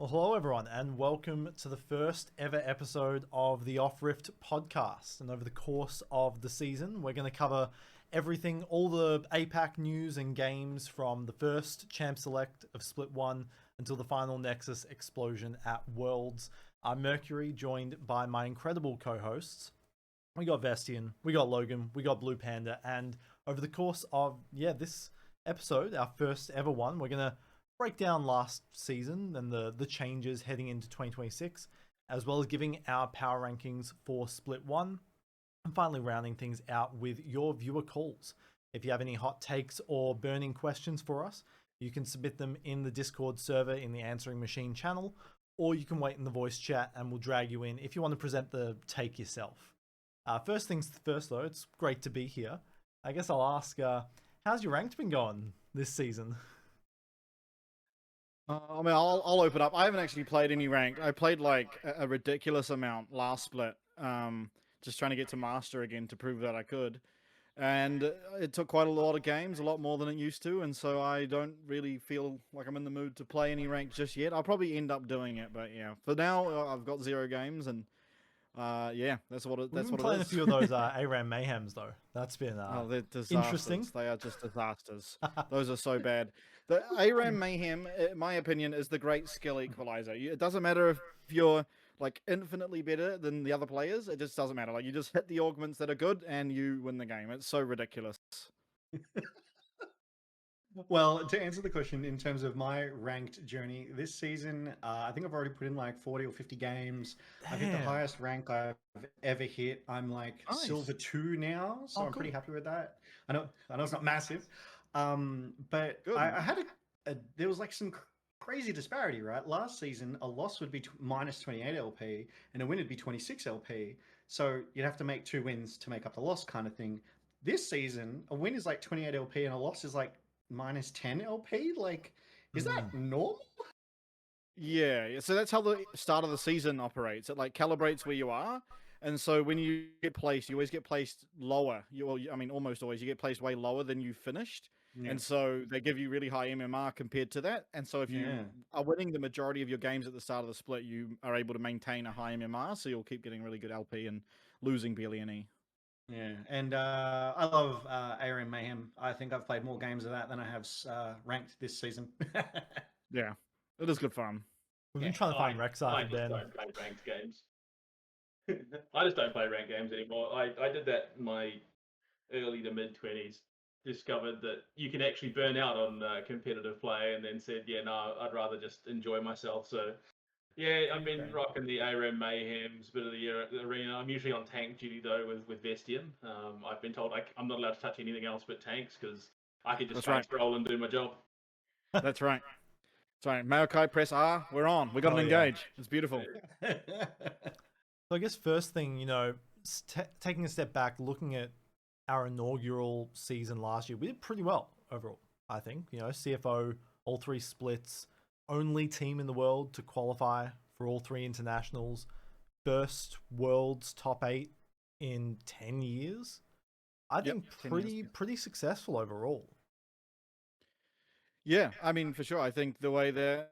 Well, hello everyone, and welcome to the first ever episode of the Off Rift podcast. And over the course of the season, we're going to cover everything, all the APAC news and games from the first Champ Select of Split 1 until the final Nexus explosion at Worlds. I'm Mercury, joined by my incredible co-hosts. We got Vestion, we got Logan, we got Bluepanda, and over the course of, this episode, our first ever one, we're going to break down last season and the changes heading into 2026, as well as giving our power rankings for Split 1, and finally rounding things out with your viewer calls. If you have any hot takes or burning questions for us, you can submit them in the Discord server in the Answering Machine channel, or you can wait in the voice chat and we'll drag you in if you want to present the take yourself. First things first though, it's great to be here. I guess I'll ask, how's your ranked been going this season? I'll open up. I haven't actually played any ranked. I played like a ridiculous amount last split, just trying to get to master again to prove that I could. And it took quite a lot of games, a lot more than it used to, and so I don't really feel like I'm in the mood to play any ranked just yet. I'll probably end up doing it, but yeah, for now I've got 0 games, and that's what it We've been is. playing a few of those ARAM Mayhems though. That's been they're disasters. interesting. They are just disasters. Those are so bad. The ARAM Mayhem, in my opinion, is the great skill equalizer. It doesn't matter if you're like infinitely better than the other players. It just doesn't matter. Like you just hit the augments that are good and you win the game. It's so ridiculous. Well, to answer the question, in terms of my ranked journey this season, I think I've already put in like 40 or 50 games. I've hit the Damn. highest rank I've ever hit. I'm like Nice. silver 2 now, so Oh, I'm pretty cool. happy with that. I know it's not massive, but Good. I had there was like some crazy disparity, right? Last season, a loss would be minus 28 LP, and a win would be 26 LP. So you'd have to make 2 wins to make up the loss, kind of thing. This season, a win is like 28 LP, and a loss is like minus 10 LP. Like, is that normal? Yeah, so that's how the start of the season operates. It like calibrates where you are, and so when you get placed, you always get placed lower. Almost always you get placed way lower than you finished, Yeah. and so they give you really high MMR compared to that. And so if you are winning the majority of your games at the start of the split, you are able to maintain a high MMR, so you'll keep getting really good LP and losing barely any. Yeah, and I love ARM Mayhem. I think I've played more games of that than I have ranked this season. Yeah, it is good fun. We've been trying to find I Rek'Sai just Ben. don't play ranked games. I just don't play ranked games anymore. I did that in my early to mid 20s. Discovered that you can actually burn out on competitive play, and then said, yeah, no, I'd rather just enjoy myself. So, yeah, I've been Okay. rocking the ARAM Mayhems, bit of the arena. I'm usually on tank duty though with Vestion. I've been told I'm not allowed to touch anything else but tanks because I can just That's right. roll and do my job. That's right. Sorry, Maokai, press R. We're on. We got to Oh, yeah. engage. It's beautiful. So I guess first thing, taking a step back, looking at our inaugural season last year, we did pretty well overall, I think. CFO, all 3 splits, only team in the world to qualify for all 3 internationals, first world's top 8 in 10 years. I think 10 years, pretty successful overall. Yeah, I mean, for sure. I think the way the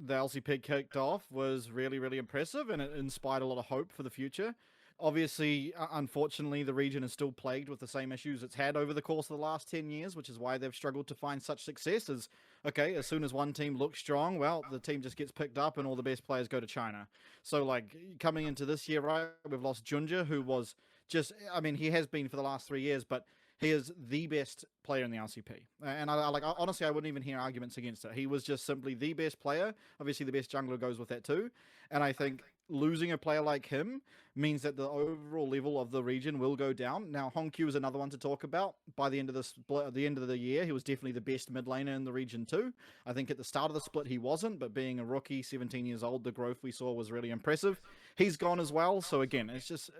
LCP kicked off was really, really impressive, and it inspired a lot of hope for the future. Obviously, unfortunately, the region is still plagued with the same issues it's had over the course of the last 10 years, which is why they've struggled to find such success. As soon as one team looks strong, well, the team just gets picked up and all the best players go to China. So, like, coming into this year, right, we've lost Junja, who was he has been for the last 3 years, but he is the best player in the LCP. And honestly, I wouldn't even hear arguments against it. He was just simply the best player. Obviously, the best jungler goes with that too. And I think losing a player like him means that the overall level of the region will go down. Now, Hongq is another one to talk about. By the end of the split, at the end of the year, he was definitely the best mid laner in the region too. I think at the start of the split, he wasn't, but being a rookie, 17 years old, the growth we saw was really impressive. He's gone as well. So again, it's just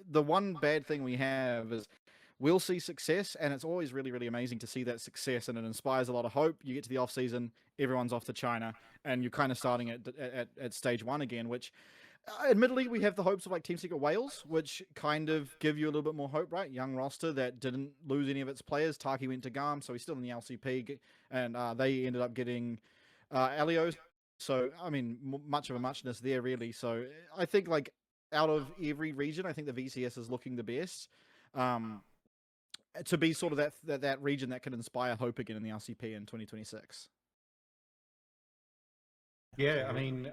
the one bad thing we have is we'll see success, and it's always really, really amazing to see that success, and it inspires a lot of hope. You get to the off-season, everyone's off to China, and you're kind of starting at stage 1 again, which admittedly, we have the hopes of like Team Secret Wales, which kind of give you a little bit more hope, right? Young roster that didn't lose any of its players. Taki went to GARM, so he's still in the LCP, and they ended up getting Elios So I mean, much of a muchness there, really. So I think like out of every region, I think the VCS is looking the best. To be sort of that region that can inspire hope again in the LCP in 2026. Yeah, I mean,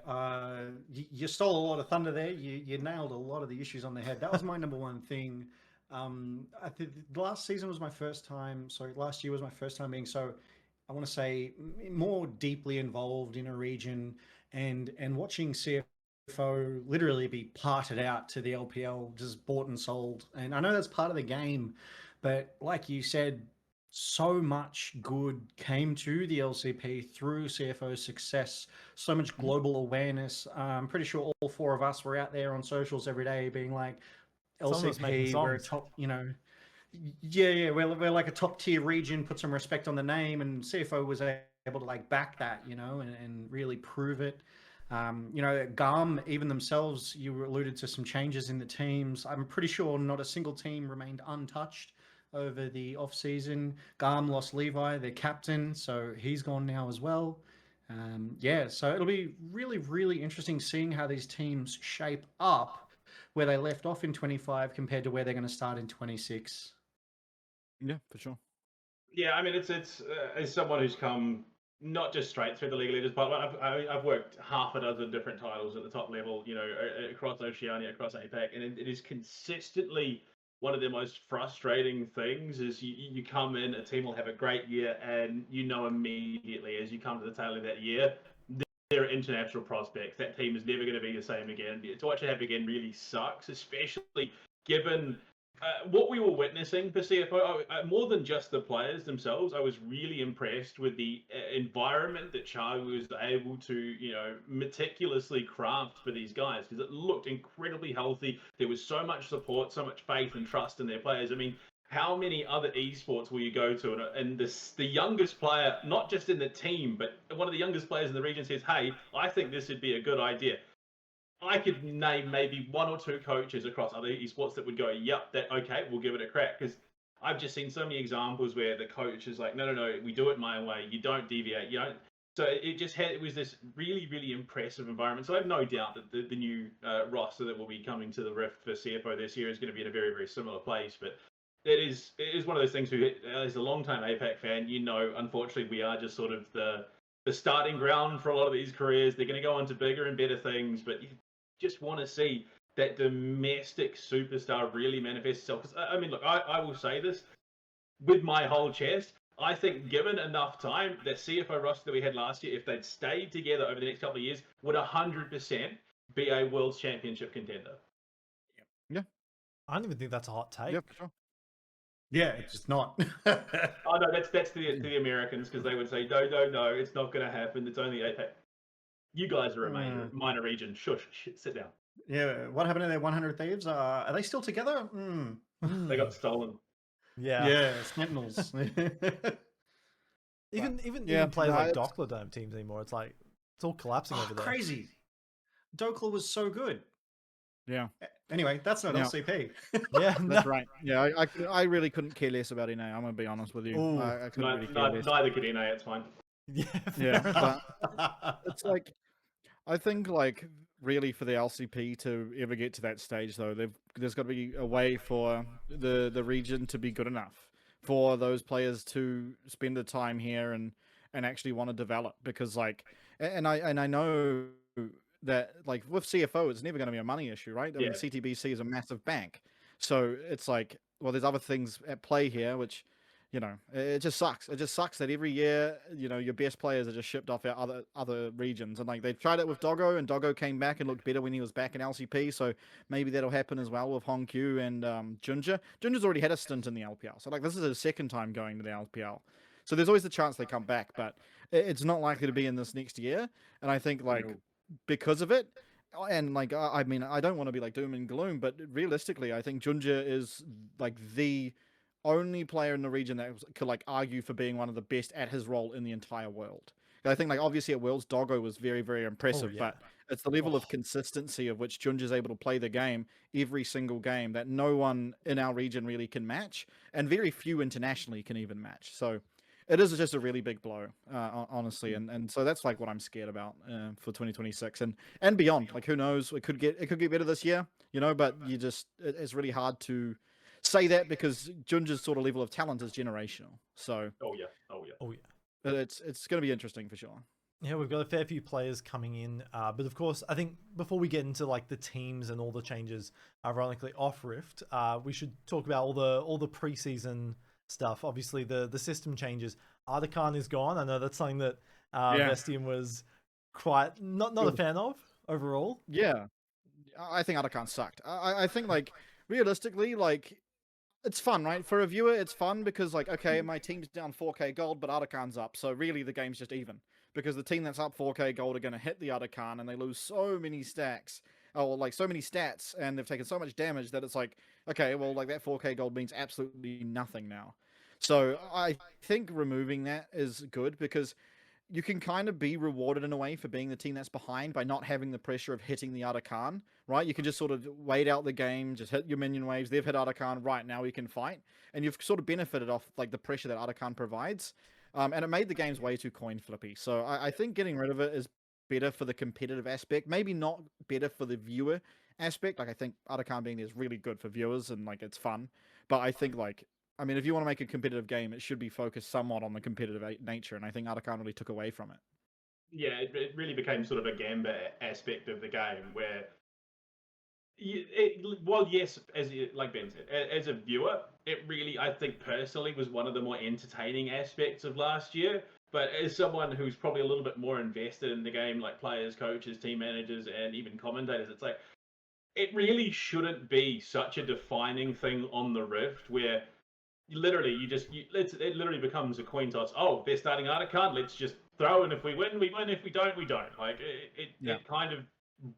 you stole a lot of thunder there. You nailed a lot of the issues on the head. That was my number one thing. I think last season was my first time. Sorry, last year was my first time being so. I want to say more deeply involved in a region and watching CFO literally be parted out to the LPL, just bought and sold. And I know that's part of the game, but like you said, so much good came to the LCP through CFO's success, so much global awareness. I'm pretty sure all four of us were out there on socials every day being like, Some of us making LCP, we're a songs. top, yeah, we're like a top tier region, put some respect on the name, and CFO was able to like back that, and really prove it. GARM, even themselves, you alluded to some changes in the teams. I'm pretty sure not a single team remained untouched over the off season. GARM lost Levi, their captain, so he's gone now as well. Yeah, so it'll be really, really interesting seeing how these teams shape up where they left off in 25 compared to where they're going to start in 26. Yeah, for sure. Yeah, I mean, it's as someone who's come not just straight through the league leaders, but I've worked half a dozen different titles at the top level, across Oceania, across APAC, and it is consistently one of the most frustrating things. Is you come in, a team will have a great year, and immediately as you come to the tail of that year, they're international prospects. That team is never going to be the same again. To watch it happen again really sucks, especially given what we were witnessing for CFO. More than just the players themselves, I was really impressed with the environment that Charlie was able to, meticulously craft for these guys, because it looked incredibly healthy. There was so much support, so much faith and trust in their players. I mean, how many other esports will you go to and the youngest player, not just in the team, but one of the youngest players in the region says, hey, I think this would be a good idea. I could name maybe one or two coaches across other esports that would go, yep, that okay, we'll give it a crack. Because I've just seen so many examples where the coach is like, no, we do it my way. You don't deviate. You don't. So it was this really, really impressive environment. So I have no doubt that the new roster that will be coming to the Rift for CFO this year is going to be in a very, very similar place. But it is one of those things who, as a long-time APAC fan, unfortunately, we are just sort of the starting ground for a lot of these careers. They're going to go on to bigger and better things, but you just want to see that domestic superstar really manifest itself. Because I mean, look, I will say this with my whole chest. I think given enough time, that CFO roster that we had last year, if they'd stayed together over the next couple of years, would 100% be a World Championship contender. Yeah. I don't even think that's a hot take. Yeah, for sure. Yeah, it's just not. Oh no, that's the Americans, because they would say no, it's not going to happen. It's only APAC. You guys are a minor region. Shush, sit down. Yeah, what happened to their 100 Thieves? Are they still together? They got stolen. Yeah. Sentinels. Even Yeah, players no, like it's- Dockler don't have teams anymore. It's like it's all collapsing over there. Crazy. Dokla was so good. Yeah. Anyway, that's not Yeah. LCP. Yeah, That's right. Yeah, I really couldn't care less about NA. I'm gonna be honest with you. Ooh. I couldn't really care less. Neither could NA. It's fine. Yeah, Yeah, fair enough. but it's like I think like really for the LCP to ever get to that stage though, there's got to be a way for the region to be good enough for those players to spend the time here and actually want to develop, because like and I know that like with CFO it's never going to be a money issue, right? I mean CTBC is a massive bank. So it's like, well, there's other things at play here which it just sucks. It just sucks that every year, your best players are just shipped off out other regions. And like they tried it with Doggo, and Doggo came back and looked better when he was back in LCP. So maybe that'll happen as well with Hongq and Junja. Junja's already had a stint in the LPL, so like this is his second time going to the LPL. So there's always the chance they come back, but it's not likely to be in this next year. And I think like because of it. And like, I mean, I don't want to be like doom and gloom, but realistically, I think Junja is like the only player in the region that could like argue for being one of the best at his role in the entire world. I think like obviously at Worlds, Doggo was very, very impressive, but it's the level of consistency of which Junja is able to play the game every single game that no one in our region really can match, and very few internationally can even match. So it is just a really big blow, honestly, and so that's like what I'm scared about for 2026 and beyond. Like, who knows? It could get better this year, but it's really hard to say that because Junja's sort of level of talent is generational. So Oh yeah, oh yeah. Oh yeah. it's going to be interesting for sure. Yeah, we've got a fair few players coming in, but of course, I think before we get into like the teams and all the changes, ironically off Rift, we should talk about all the preseason stuff. Obviously, the system changes. Atakhan is gone. I know that's something that Vestion was quite not a fan of overall. Yeah, I think Atakhan sucked. I think like realistically, like it's fun, right? For a viewer, it's fun because like, okay, my team's down 4k gold, but Atakhan's up, so really the game's just even. Because the team that's up 4k gold are going to hit the Atakhan and they lose so many stacks, or like so many stats, and they've taken so much damage that it's like, okay, well, like that 4k gold means absolutely nothing now. So I think removing that is good because you can kind of be rewarded in a way for being the team that's behind by not having the pressure of hitting the Atakhan, right? You can just sort of wait out the game, just hit your minion waves. They've hit Atakhan, right now we can fight. And you've sort of benefited off like the pressure that Atakhan provides. And it made the games way too coin flippy. So I think getting rid of it is better for the competitive aspect. Maybe not better for the viewer aspect. Like I think Atakhan being there is really good for viewers and like it's fun. But I think like, I mean, if you want to make a competitive game, it should be focused somewhat on the competitive nature. And I think Atakhan really took away from it. Yeah, it really became sort of a gamba aspect of the game where yes, like Ben said, as a viewer, it really, I think personally, was one of the more entertaining aspects of last year. But as someone who's probably a little bit more invested in the game, like players, coaches, team managers, and even commentators, it's like it really shouldn't be such a defining thing on the Rift where literally it literally becomes a coin toss. Oh, they're starting Atakhan, let's just throw, and if we win, we win. If we don't, we don't. Like it kind of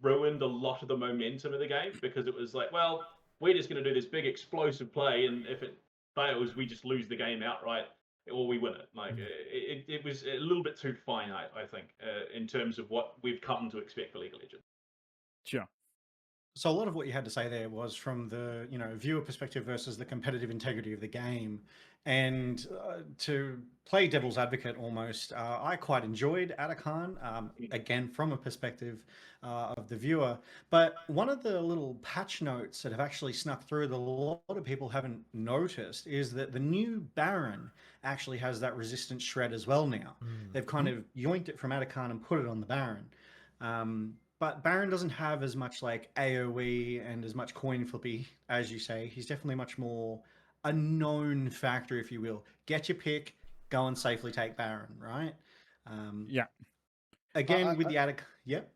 ruined a lot of the momentum of the game because it was like, well, we're just going to do this big explosive play, and if it fails, we just lose the game outright, or we win it. Like it was a little bit too finite, I think, in terms of what we've come to expect for League of Legends. Sure. So a lot of what you had to say there was from the viewer perspective versus the competitive integrity of the game, and to play devil's advocate almost, I quite enjoyed Atakhan, again from a perspective of the viewer. But one of the little patch notes that have actually snuck through that a lot of people haven't noticed is that the new Baron actually has that resistance shred as well now. They've kind of yoinked it from Atakhan and put it on the Baron. But Baron doesn't have as much like AoE and as much coin flippy, as you say. He's definitely much more a known factor, if you will. Get your pick, go and safely take Baron, right? Yeah. Again, with the Atakhan, yep.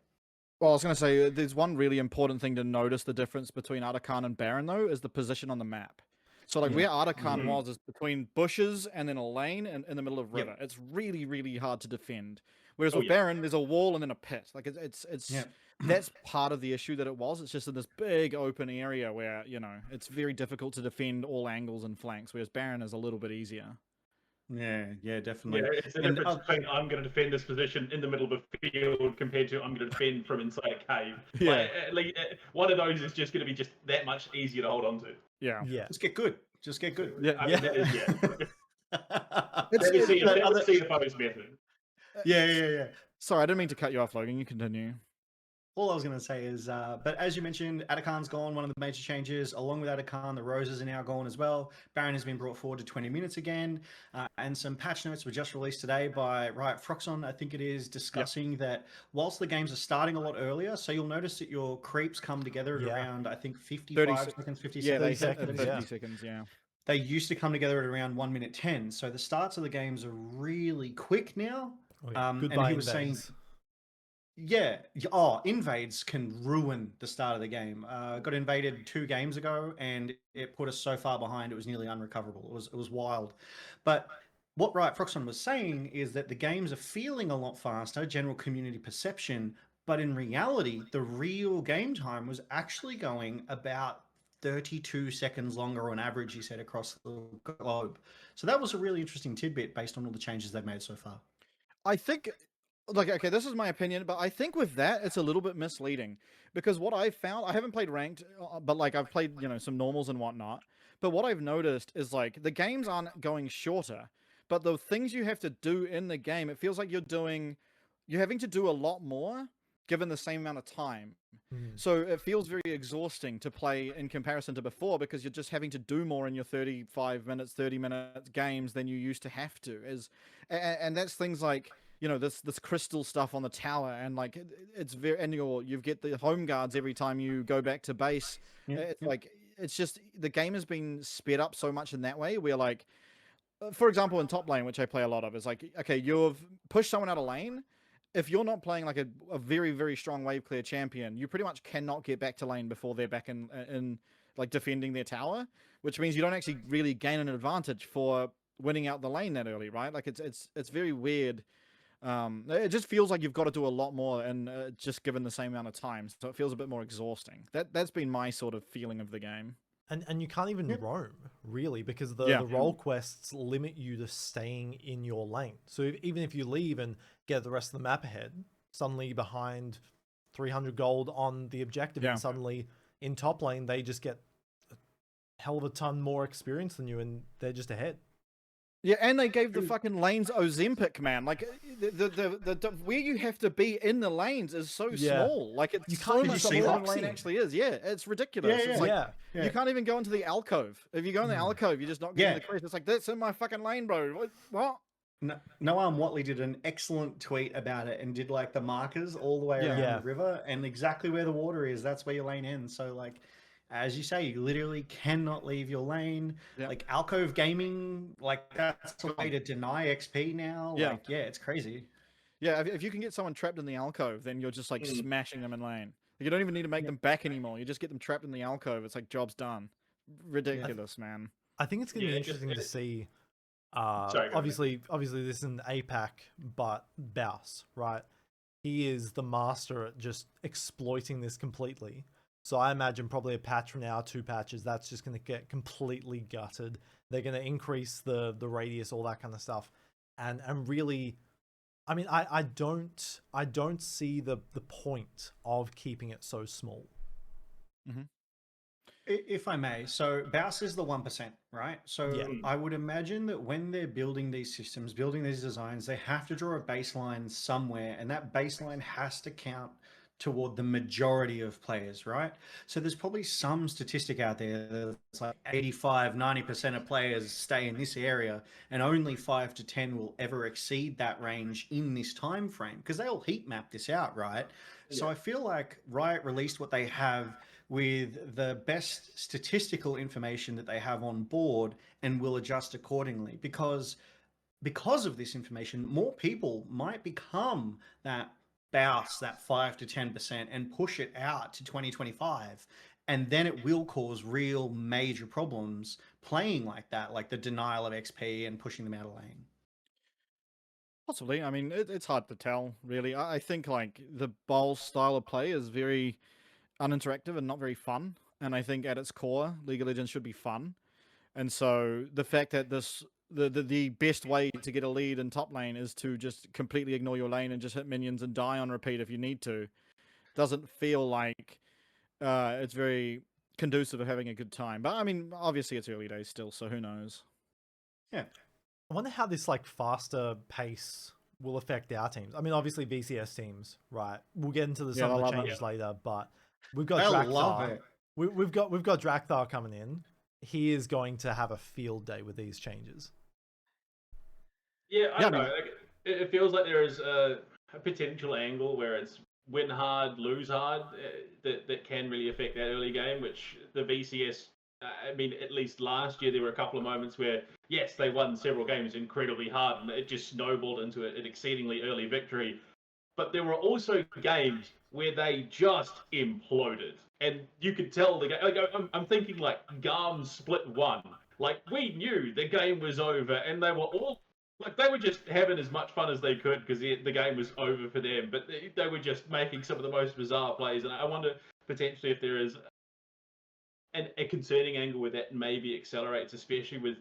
Well, I was going to say, there's one really important thing to notice the difference between Atakhan and Baron, though, is the position on the map. So, like, where Atakhan was is between bushes and then a lane and in the middle of river. It's really, really hard to defend. Whereas with Baron, there's a wall and then a pit. Like, it's that's part of the issue that it was. It's just in this big open area where, it's very difficult to defend all angles and flanks, whereas Baron is a little bit easier. Yeah, definitely. Yeah, it's the difference between I'm going to defend this position in the middle of a field compared to I'm going to defend from inside a cave. Yeah. One of those is just going to be just that much easier to hold on to. Yeah. Just get good. Yeah. I mean, that is, Let me see the bonus method. Yeah. Sorry, I didn't mean to cut you off, Logan. You continue. All I was going to say is, but as you mentioned, Atakhan's gone, one of the major changes. Along with Atakhan, the Roses are now gone as well. Baron has been brought forward to 20 minutes again. And some patch notes were just released today by Riot Froxon, I think it is, discussing that whilst the games are starting a lot earlier, so you'll notice that your creeps come together at around, I think, 55 seconds, 50 seconds. 50 seconds, yeah. They used to come together at around 1 minute 10. So the starts of the games are really quick now. Goodbye, and he was saying... Yeah. Oh, invades can ruin the start of the game. Got invaded 2 games ago, and it put us so far behind it was nearly unrecoverable. It was wild. But what Riot Froxon was saying is that the games are feeling a lot faster, general community perception, but in reality, the real game time was actually going about 32 seconds longer on average, he said, across the globe. So that was a really interesting tidbit based on all the changes they've made so far. I think... Like, okay, this is my opinion, but I think with that, it's a little bit misleading. Because what I've found, I haven't played ranked, but, like, I've played, some normals and whatnot. But what I've noticed is, like, the games aren't going shorter, but the things you have to do in the game, it feels like you're having to do a lot more given the same amount of time. So it feels very exhausting to play in comparison to before, because you're just having to do more in your 35 minutes, 30 minutes games than you used to have to. And that's things like, this crystal stuff on the tower, and like it's very, and you get the home guards every time you go back to base. It's like, it's just, the game has been sped up so much in that way, where like, for example, in top lane, which I play a lot of, is like, okay, you've pushed someone out of lane. If you're not playing like a very, very strong wave clear champion, you pretty much cannot get back to lane before they're back in like defending their tower, which means you don't actually really gain an advantage for winning out the lane that early, right? Like it's very weird. It just feels like you've got to do a lot more, and just given the same amount of time, so it feels a bit more exhausting. That's been my sort of feeling of the game. And you can't even roam, really, because the role quests limit you to staying in your lane. So even if you leave and get the rest of the map ahead, suddenly you're behind 300 gold on the objective, and suddenly in top lane, they just get a hell of a ton more experience than you, and they're just ahead. Yeah, and they gave the fucking lanes Ozempic, man. Like the where you have to be in the lanes is so small. Like it's so much more than the lane actually is. Yeah, it's ridiculous. It's like, you can't even go into the alcove. If you go in the alcove, you're just not getting the crest. It's like, that's in my fucking lane, bro. What? Noam Watley did an excellent tweet about it and did like the markers all the way around the river, and exactly where the water is, that's where your lane ends. So like, as you say, you literally cannot leave your lane. Like Alcove Gaming, like that's a way to deny XP now. Like, it's crazy. Yeah, if you can get someone trapped in the alcove, then you're just like smashing them in lane. You don't even need to make them back anymore. You just get them trapped in the alcove. It's like, job's done. Ridiculous, man. I think it's going to be interesting to see. Obviously this is an APAC, but Baus, right? He is the master at just exploiting this completely. So I imagine probably a patch from now, 2 patches, that's just going to get completely gutted. They're going to increase the radius, all that kind of stuff, and really, I mean, I don't see the point of keeping it so small. If I may, so Baus is the 1%, right? So I would imagine that when they're building these systems, building these designs, they have to draw a baseline somewhere, and that baseline has to count toward the majority of players, right? So there's probably some statistic out there that's like 85, 90% of players stay in this area, and only 5 to 10 will ever exceed that range in this time frame, because they all heat map this out, right? So I feel like Riot released what they have with the best statistical information that they have on board, and will adjust accordingly, because of this information, more people might become that Baus, that 5 to 10%, and push it out to 2025, and then it will cause real major problems playing like that, like the denial of XP and pushing them out of lane. Possibly. I mean, it's hard to tell, really. I think like the bowl style of play is very uninteractive and not very fun, and I think at its core, League of Legends should be fun. And so the fact that the best way to get a lead in top lane is to just completely ignore your lane and just hit minions and die on repeat if you need to, doesn't feel like it's very conducive of having a good time. But I mean, obviously it's early days still, so who knows? Yeah. I wonder how this like faster pace will affect our teams. I mean, obviously VCS teams, right? We'll get into some of the changes later, but we've got Drakthar. We've got Drakthar coming in. He is going to have a field day with these changes. Yeah, I don't know. Like, it feels like there is a potential angle where it's win hard, lose hard, that can really affect that early game, which the VCS, I mean, at least last year, there were a couple of moments where, yes, they won several games incredibly hard, and it just snowballed into an exceedingly early victory. But there were also games where they just imploded, and you could tell the game. Like, I'm thinking like Garm split 1. Like, we knew the game was over, and they were all like, they were just having as much fun as they could because the game was over for them. But they were just making some of the most bizarre plays, and I wonder potentially if there is a concerning angle where that maybe accelerates, especially with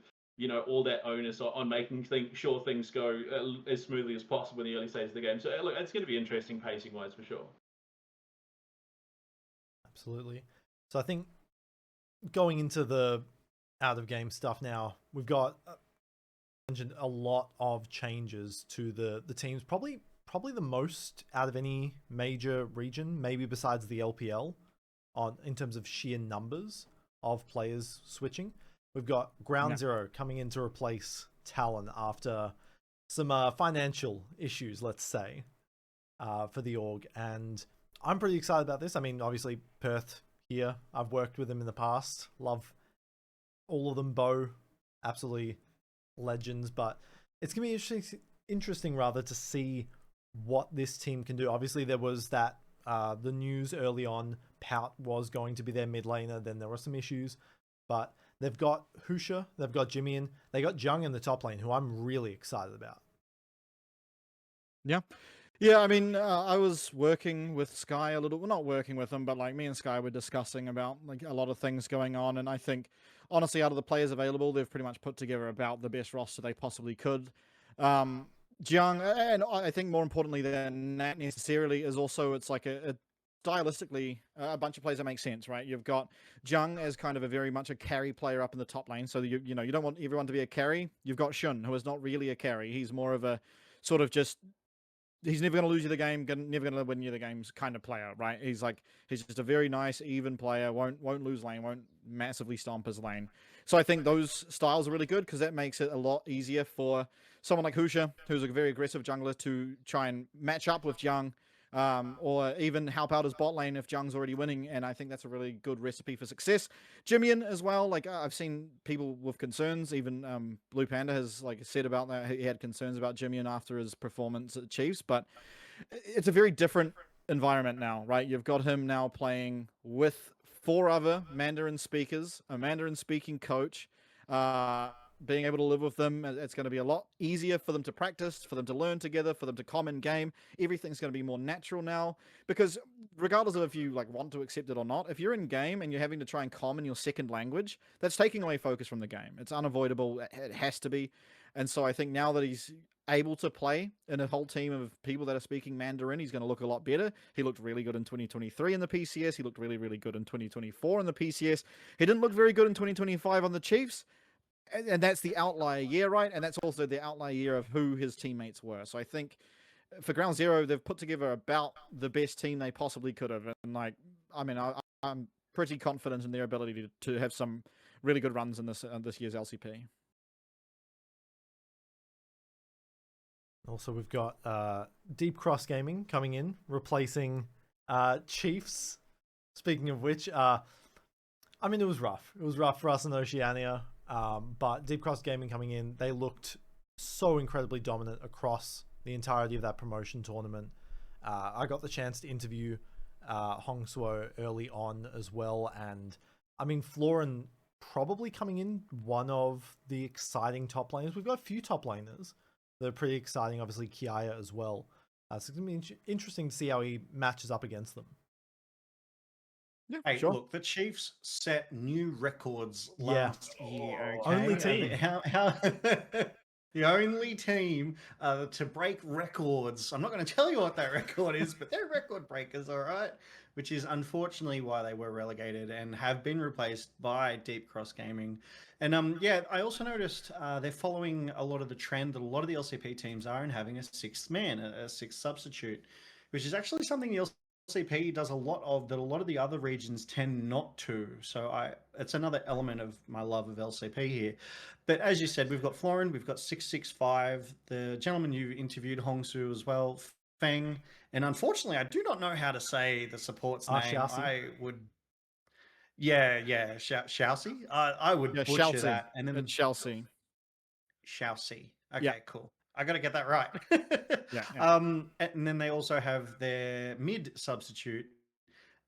all that onus on making sure things go as smoothly as possible in the early stages of the game. So look, it's going to be interesting pacing wise for sure. Absolutely. So I think going into the out of game stuff now, we've got mentioned a lot of changes to the teams, probably the most out of any major region, maybe besides the LPL, in terms of sheer numbers of players switching. We've got Ground Zero coming in to replace Talon after some financial issues, let's say, for the org, and I'm pretty excited about this. I mean, obviously Perth here, I've worked with them in the past, love all of them. Bo, absolutely legends, but it's gonna be interesting rather to see what this team can do. Obviously there was that the news early on, Pout was going to be their mid laner, then there were some issues, but they've got Husha, they've got Jimmy, they got Jung in the top lane, who I'm really excited about. Yeah, I mean, I was working with Sky a little, well, not working with them, but like me and Sky were discussing about like a lot of things going on, and I think honestly, out of the players available, they've pretty much put together about the best roster they possibly could. Jiang, and I think more importantly than that necessarily is also it's like a stylistically a bunch of players that make sense, right? You've got Jung as kind of a very much a carry player up in the top lane, so you know you don't want everyone to be a carry. You've got Shun, who is not really a carry; he's more of a sort of just. He's never going to lose you the game, never going to win you the games kind of player, right? He's just a very nice, even player, won't lose lane, won't massively stomp his lane. So I think those styles are really good because that makes it a lot easier for someone like Husha, who's a very aggressive jungler, to try and match up with Jung, or even help out his bot lane if Jung's already winning, and I think that's a really good recipe for success. Jimmian as well, like I've seen people with concerns, even Bluepanda has like said about that, he had concerns about Jimmian after his performance at Chiefs, but it's a very different environment now, right? You've got him now playing with 4 other Mandarin speakers, a Mandarin speaking coach, being able to live with them. It's going to be a lot easier for them to practice, for them to learn together, for them to come in game. Everything's going to be more natural now, because regardless of if you like want to accept it or not, if you're in game and you're having to try and com in your second language, that's taking away focus from the game. It's unavoidable. It has to be. And so I think now that he's able to play in a whole team of people that are speaking Mandarin, he's going to look a lot better. He looked really good in 2023 in the PCS. He looked really, really good in 2024 in the PCS. He didn't look very good in 2025 on the Chiefs. And that's the outlier year, right? And that's also the outlier year of who his teammates were. So I think for Ground Zero, they've put together about the best team they possibly could have. And like, I mean, I'm pretty confident in their ability to have some really good runs in this year's LCP. Also, we've got Deep Cross Gaming coming in, replacing Chiefs. Speaking of which, I mean, it was rough. It was rough for us in Oceania. But Deep Cross Gaming coming in, they looked so incredibly dominant across the entirety of that promotion tournament. I got the chance to interview Hong Suo early on as well, and I mean, Florin probably coming in one of the exciting top laners. We've got a few top laners that are pretty exciting, obviously Kiaya as well. So it's going to be interesting to see how he matches up against them. Yeah, hey, sure. Look, the Chiefs set new records last year. Okay? Only team. The only team to break records. I'm not going to tell you what that record is, but they're record breakers, all right? Which is unfortunately why they were relegated and have been replaced by Deep Cross Gaming. And yeah, I also noticed they're following a lot of the trend that a lot of the LCP teams are in having a sixth man, a sixth substitute, which is actually something the LCP does a lot of that a lot of the other regions tend not to. So it's another element of my love of LCP here. But as you said, we've got Florin, we've got 665, the gentleman you interviewed, Hongsu as well, Feng, and unfortunately I do not know how to say the support's name. Xiaoxi. I would Xiaoxi. I would butcher that. And then Xiaoxi. Okay, yeah. Cool. I got to get that right. Yeah. And then they also have their mid substitute.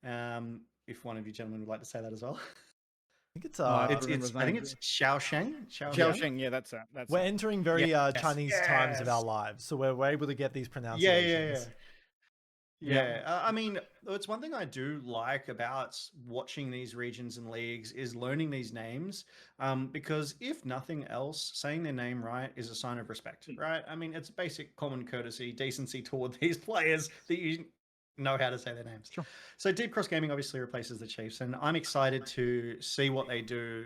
If one of you gentlemen would like to say that as well. I think it's I think it's Xiaosheng. Xiaosheng, yeah, that's it. We're entering very Chinese times of our lives, so we're able to get these pronunciations. Yeah. I mean, it's one thing I do like about watching these regions and leagues is learning these names, because if nothing else, saying their name right is a sign of respect, right? I mean, it's basic common courtesy, decency toward these players that you know how to say their names. Sure. So Deep Cross Gaming obviously replaces the Chiefs, and I'm excited to see what they do.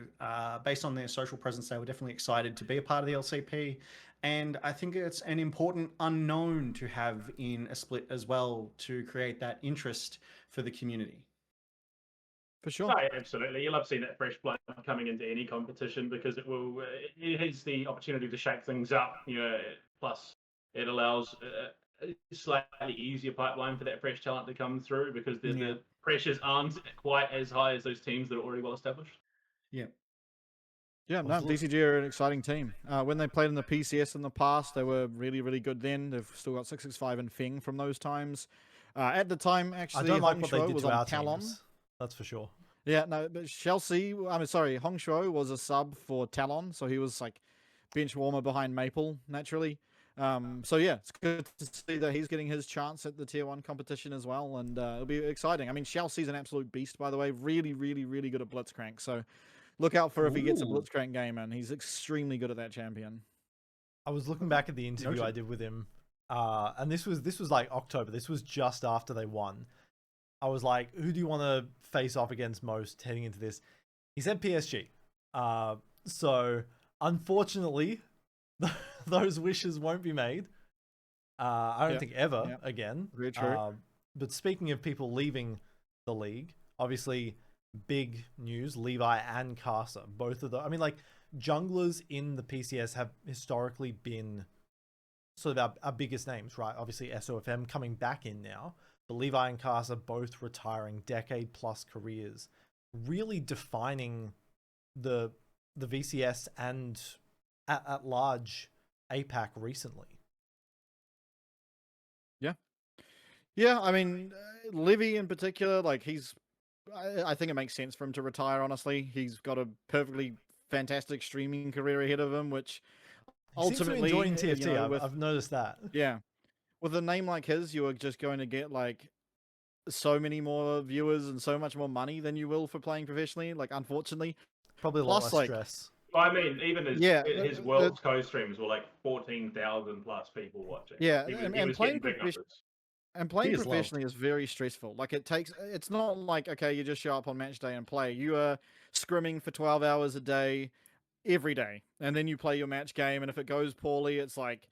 Based on their social presence, they were definitely excited to be a part of the LCP, and I think it's an important unknown to have in a split as well to create that interest for the community. For sure. Oh, yeah, absolutely. You'll love seeing that fresh blood coming into any competition because it has the opportunity to shake things up. Plus it allows a slightly easier pipeline for that fresh talent to come through because the pressures aren't quite as high as those teams that are already well established. Yeah. Yeah, no, DCG are an exciting team. When they played in the PCS in the past, they were really, really good then. They've still got 665 and Fing from those times. At the time, actually, I don't like what they did was to on our Talon. teams. That's for sure. Yeah, no, but Hong Shuo was a sub for Talon, so he was like bench warmer behind Maple, naturally. So yeah, it's good to see that he's getting his chance at the Tier 1 competition as well, and it'll be exciting. I mean, Chelsea's an absolute beast, by the way. Really, really, really good at Blitzcrank, so look out for if he gets a Blitzcrank game, and he's extremely good at that champion. I was looking back at the interview I did with him, and this was like October. This was just after they won. I was like, who do you want to face off against most heading into this? He said PSG. So unfortunately, those wishes won't be made. I don't think ever again. Very true. But speaking of people leaving the league, obviously big news, Levi and Casa, both of them. I mean, like, junglers in the PCS have historically been sort of our biggest names, right? Obviously SOFM coming back in now, but Levi and Casa both retiring decade-plus careers, really defining the VCS and at large APAC recently. Yeah, I mean, Livy in particular, like I think it makes sense for him to retire, honestly. He's got a perfectly fantastic streaming career ahead of him, which ultimately... enjoying TFT, I've noticed that. Yeah. With a name like his, you are just going to get, like, so many more viewers and so much more money than you will for playing professionally, like, unfortunately. Probably a lot less stress. I mean, even his Worlds co-streams were like 14,000 plus people watching. Yeah, and playing professionally is very stressful. Like, it's not like, okay, you just show up on match day and play. You are scrimming for 12 hours a day, every day. And then you play your match game, and if it goes poorly, it's like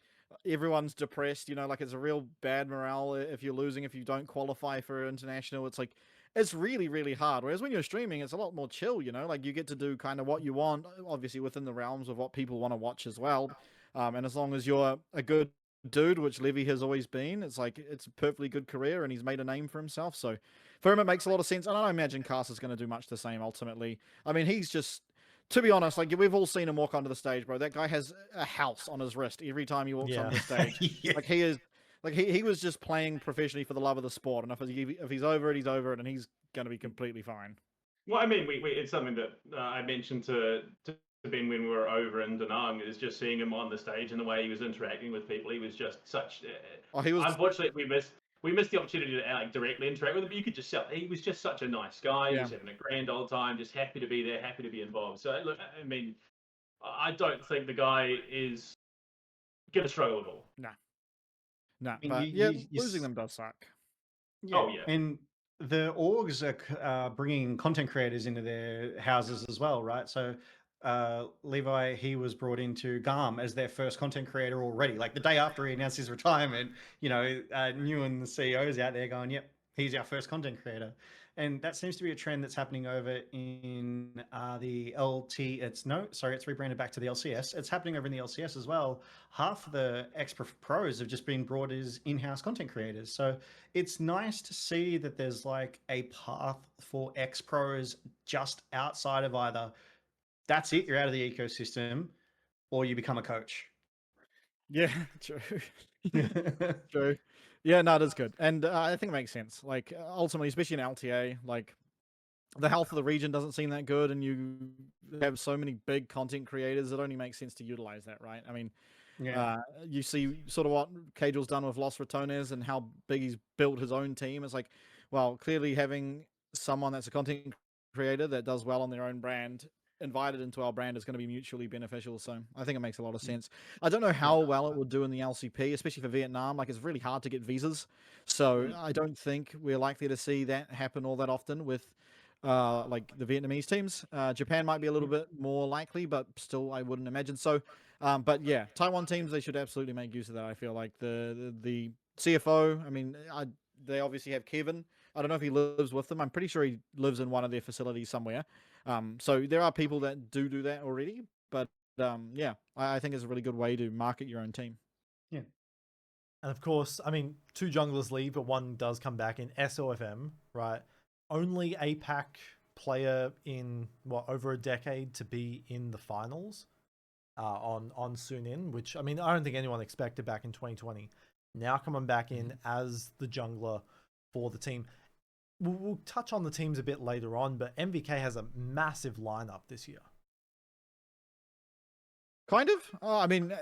everyone's depressed, like it's a real bad morale if you're losing, if you don't qualify for international. It's like, it's really, really hard. Whereas when you're streaming, it's a lot more chill, like you get to do kind of what you want, obviously within the realms of what people want to watch as well. And as long as you're a good dude, which Levy has always been, it's like, it's a perfectly good career and he's made a name for himself. So for him, it makes a lot of sense. And I don't imagine Casa's going to do much the same ultimately. I mean, he's just, to be honest, like, we've all seen him walk onto the stage, bro. That guy has a house on his wrist every time he walks onto the stage. Like, he is, like, he was just playing professionally for the love of the sport. And if he's over it, he's over it, and he's going to be completely fine. Well, I mean, it's something that I mentioned to Ben when we were over in Da Nang, is just seeing him on the stage and the way he was interacting with people. He was just such... Unfortunately, we missed the opportunity to like directly interact with him, but you could just tell he was just such a nice guy. He was having a grand old time, just happy to be there, happy to be involved. So, look, I mean, I don't think the guy is going to struggle at all. No, but losing them does suck. Yeah. Oh, yeah. And the orgs are bringing content creators into their houses as well, right? So Levi, he was brought into GARM as their first content creator already. Like, the day after he announced his retirement, New and the CEOs out there going, yep, he's our first content creator. And that seems to be a trend that's happening over in the LT. It's rebranded back to the LCS. It's happening over in the LCS as well. Half the ex-pros have just been brought as in-house content creators. So it's nice to see that there's like a path for ex-pros just outside of either that's it, you're out of the ecosystem, or you become a coach. Yeah, true. True. Yeah, no, it is good. And I think it makes sense. Like, ultimately, especially in LTA, like, the health of the region doesn't seem that good, and you have so many big content creators, it only makes sense to utilize that, right? I mean, you see sort of what Cagel's done with Los Ratones and how big he's built his own team. It's like, well, clearly having someone that's a content creator that does well on their own brand invited into our brand is going to be mutually beneficial. So I think it makes a lot of sense. I don't know how well it will do in the LCP, especially for Vietnam. Like, it's really hard to get visas. So I don't think we're likely to see that happen all that often with like the Vietnamese teams. Japan might be a little bit more likely, but still I wouldn't imagine so. But yeah, Taiwan teams, they should absolutely make use of that. I feel like the CFO, I mean, they obviously have Kevin. I don't know if he lives with them. I'm pretty sure he lives in one of their facilities somewhere. So there are people that do that already. But yeah, I think it's a really good way to market your own team. Yeah. And of course, I mean, 2 junglers leave, but 1 does come back in SOFM, right? Only APAC player in, over a decade to be in the finals on Sunin, which, I mean, I don't think anyone expected back in 2020. Now coming back in as the jungler for the team. We'll touch on the teams a bit later on, but MVK has a massive lineup this year. Kind of. I mean,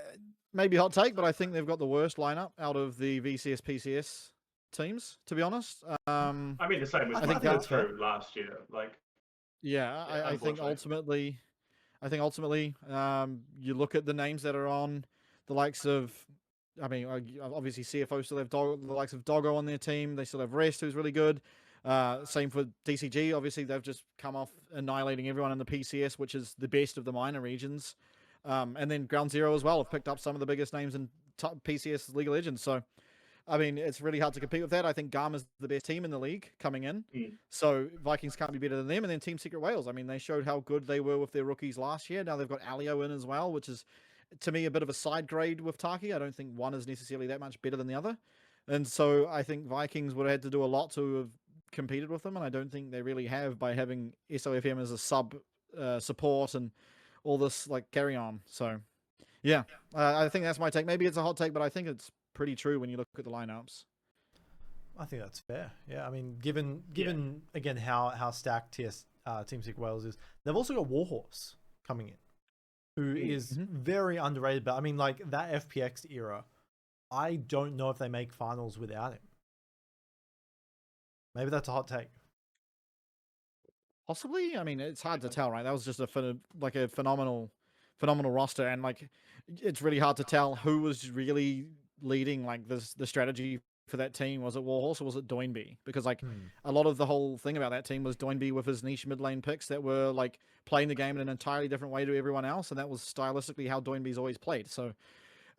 maybe hot take, but I think they've got the worst lineup out of the VCS PCS teams, to be honest. I mean, the same was I think that's true last year. Like, yeah, I think ultimately, you look at the names that are on the likes of, I mean, obviously CFO still have the likes of Doggo on their team. They still have Rest, who's really good. Same for DCG. Obviously, they've just come off annihilating everyone in the PCS, which is the best of the minor regions. And then Ground Zero as well have picked up some of the biggest names in PCS League of Legends. So, I mean, it's really hard to compete with that. I think Garma's the best team in the league coming in. So Vikings can't be better than them. And then Team Secret Wales. I mean, they showed how good they were with their rookies last year. Now they've got Alio in as well, which is, to me, a bit of a side grade with Taki. I don't think one is necessarily that much better than the other. And so I think Vikings would have had to do a lot to have competed with them. And I don't think they really have by having SOFM as a sub support and all this like carry on. So yeah, I think that's my take. Maybe it's a hot take, but I think it's pretty true when you look at the lineups. I think that's fair. Yeah, I mean, given again how stacked Team Secret Wales is, they've also got Warhorse coming in, who is very underrated. But I mean, like that FPX era, I don't know if they make finals without him. Maybe that's a hot take. Possibly. I mean, it's hard to tell, right? That was just a phenomenal roster, and like it's really hard to tell who was really leading like the strategy for that team. Was it Warhorse or was it Doinby? Because like a lot of the whole thing about that team was Doinby with his niche mid lane picks that were like playing the game in an entirely different way to everyone else, and that was stylistically how Doinby's always played. So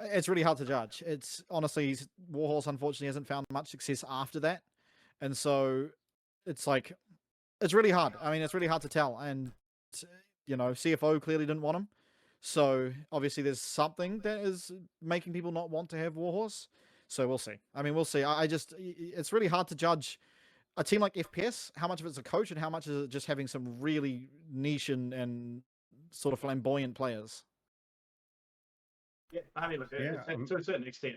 it's really hard to judge. It's honestly, Warhorse unfortunately hasn't found much success after that, and so it's like it's really hard. I mean, it's really hard to tell, and you know, CFO clearly didn't want him. So obviously there's something that is making people not want to have Warhorse. So we'll see. I mean, we'll see. It's really hard to judge a team like FPS, how much of it's a coach and how much is it just having some really niche and sort of flamboyant players. Yeah, I mean, look, to a certain extent,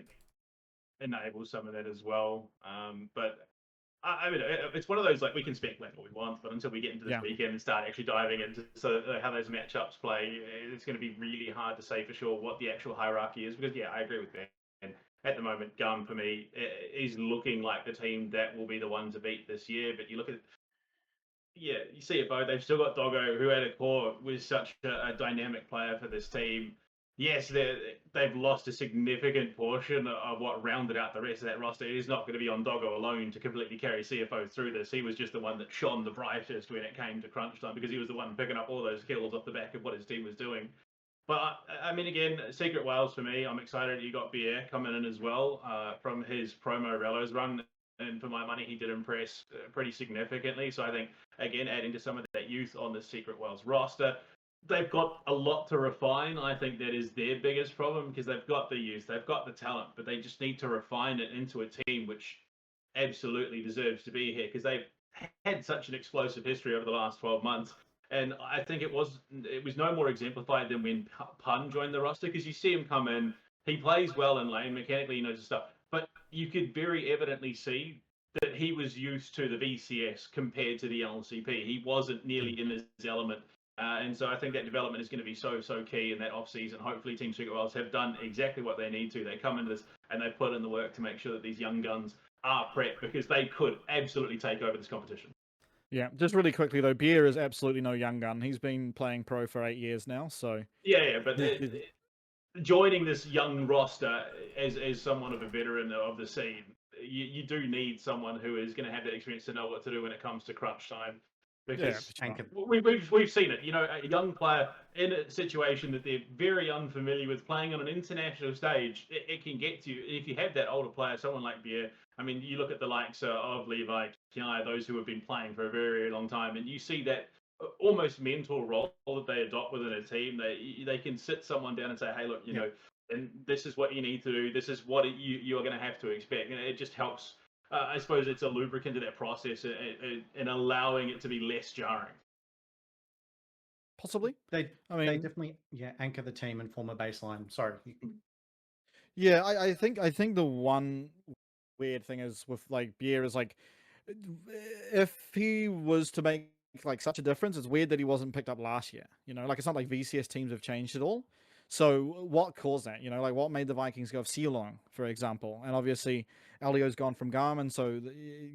enables some of that as well. But I mean, it's one of those, like, we can speculate what we want, but until we get into this weekend and start actually diving into how those matchups play, it's going to be really hard to say for sure what the actual hierarchy is. Because, yeah, I agree with Ben. And at the moment, Gum, for me, is looking like the team that will be the one to beat this year. But you look at, you see it both. They've still got Doggo, who at a core was such a dynamic player for this team. Yes, they've lost a significant portion of what rounded out the rest of that roster. It is not going to be on Doggo alone to completely carry CFO through this. He was just the one that shone the brightest when it came to crunch time because he was the one picking up all those kills off the back of what his team was doing. But, I mean, again, Secret Wales for me, I'm excited you got Bier coming in as well from his promo Relos run. And for my money, he did impress pretty significantly. So I think, again, adding to some of that youth on the Secret Wales roster, they've got a lot to refine. I think that is their biggest problem because they've got the youth, they've got the talent, but they just need to refine it into a team which absolutely deserves to be here because they've had such an explosive history over the last 12 months. And I think it was no more exemplified than when Pun joined the roster because you see him come in, he plays well in lane, mechanically he knows his stuff, but you could very evidently see that he was used to the VCS compared to the LCP. He wasn't nearly in his element. And so I think that development is going to be so key in that off-season. Hopefully Team Secret Wales have done exactly what they need to. They come into this and they put in the work to make sure that these young guns are prepped because they could absolutely take over this competition. Yeah, just really quickly though, Beer is absolutely no young gun. He's been playing pro for 8 years now, so Yeah, but it- joining this young roster as someone of a veteran of the scene, you do need someone who is going to have that experience to know what to do when it comes to crunch time. yeah, Because for sure. we've seen it. You know, a young player in a situation that they're very unfamiliar with, playing on an international stage, it can get to you. If you have that older player, someone like Bier, I mean, you look at the likes of Levi, Kiai, those who have been playing for a very, very long time, and you see that almost mentor role that they adopt within a team. They can sit someone down and say, hey, look, you know, and this is what you need to do. This is what you are going to have to expect. And it just helps. I suppose it's a lubricant to that process and allowing it to be less jarring. Possibly. They I mean, definitely anchor the team and form a baseline. Sorry. yeah, I think the one weird thing is with like Beer is like, if he was to make like such a difference, it's weird that he wasn't picked up last year. You know, like it's not like VCS teams have changed at all. So what caused that? You know, like what made the Vikings go of Ceylon, for example? And obviously Elio's gone from Garmin, so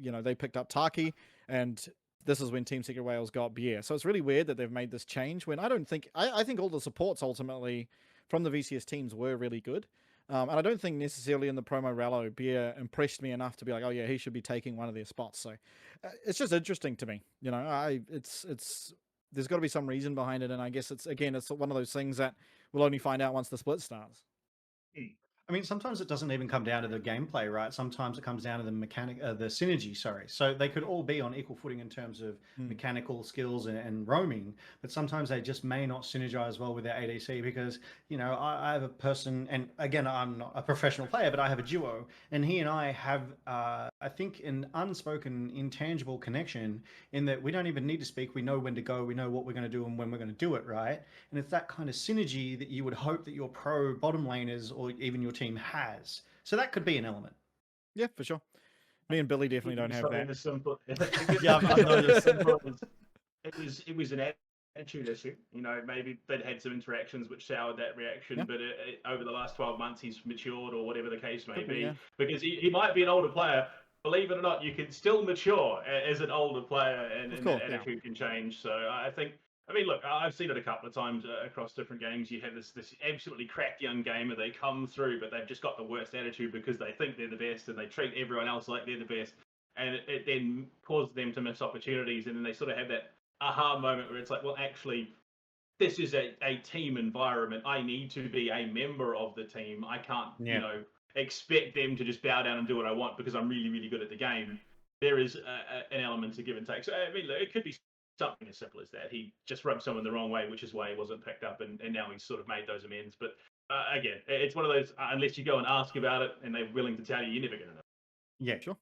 you know they picked up Taki, and this is when Team Secret Wales got Beer. So it's really weird that they've made this change when I think all the supports ultimately from the VCS teams were really good. And I don't think necessarily in the promo rallo, Beer impressed me enough to be like, oh yeah, he should be taking one of their spots. So it's just interesting to me. You know, it's there's got to be some reason behind it, and I guess it's one of those things that we'll only find out once the split starts. I mean, sometimes it doesn't even come down to the gameplay, right? Sometimes it comes down to the the synergy. Sorry, so they could all be on equal footing in terms of mechanical skills and roaming, but sometimes they just may not synergize well with their ADC because I have a person, and again, I'm not a professional player, but I have a duo, and he and I have, I think, an unspoken, intangible connection in that we don't even need to speak. We know when to go, we know what we're going to do, and when we're going to do it, right? And it's that kind of synergy that you would hope that your pro bottom laners or even your team has. So that could be an element. Yeah, for sure. Me and Billy definitely don't have Something that. as simple. Yeah, I've noticed. It was an attitude issue. You know, maybe they'd had some interactions which soured that reaction, Yeah. but over the last 12 months, he's matured or whatever the case may be. Yeah. Because he might be an older player. Believe it or not, you can still mature as an older player, and course, that attitude can change. So I think. I mean, look, I've seen it a couple of times across different games. You have this absolutely cracked young gamer. They come through, but they've just got the worst attitude because they think they're the best and they treat everyone else like they're the best. And it then causes them to miss opportunities. And then they sort of have that aha moment where it's like, well, actually, this is a team environment. I need to be a member of the team. I can't, expect them to just bow down and do what I want because I'm really, really good at the game. There is an element to give and take. So, I mean, look, it could be something as simple as that. He just rubbed someone the wrong way, which is why he wasn't picked up, and now he's sort of made those amends. But again, it's one of those, unless you go and ask about it and they're willing to tell you, you're never going to know. Yeah, sure.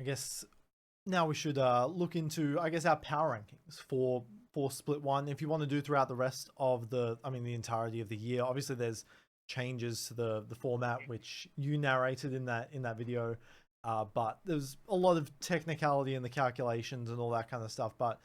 I guess now we should look into, I guess, our power rankings for Split 1. If you want to do throughout the rest of the entirety of the year, obviously there's changes to the format, which you narrated in that video. But there's a lot of technicality in the calculations and all that kind of stuff. But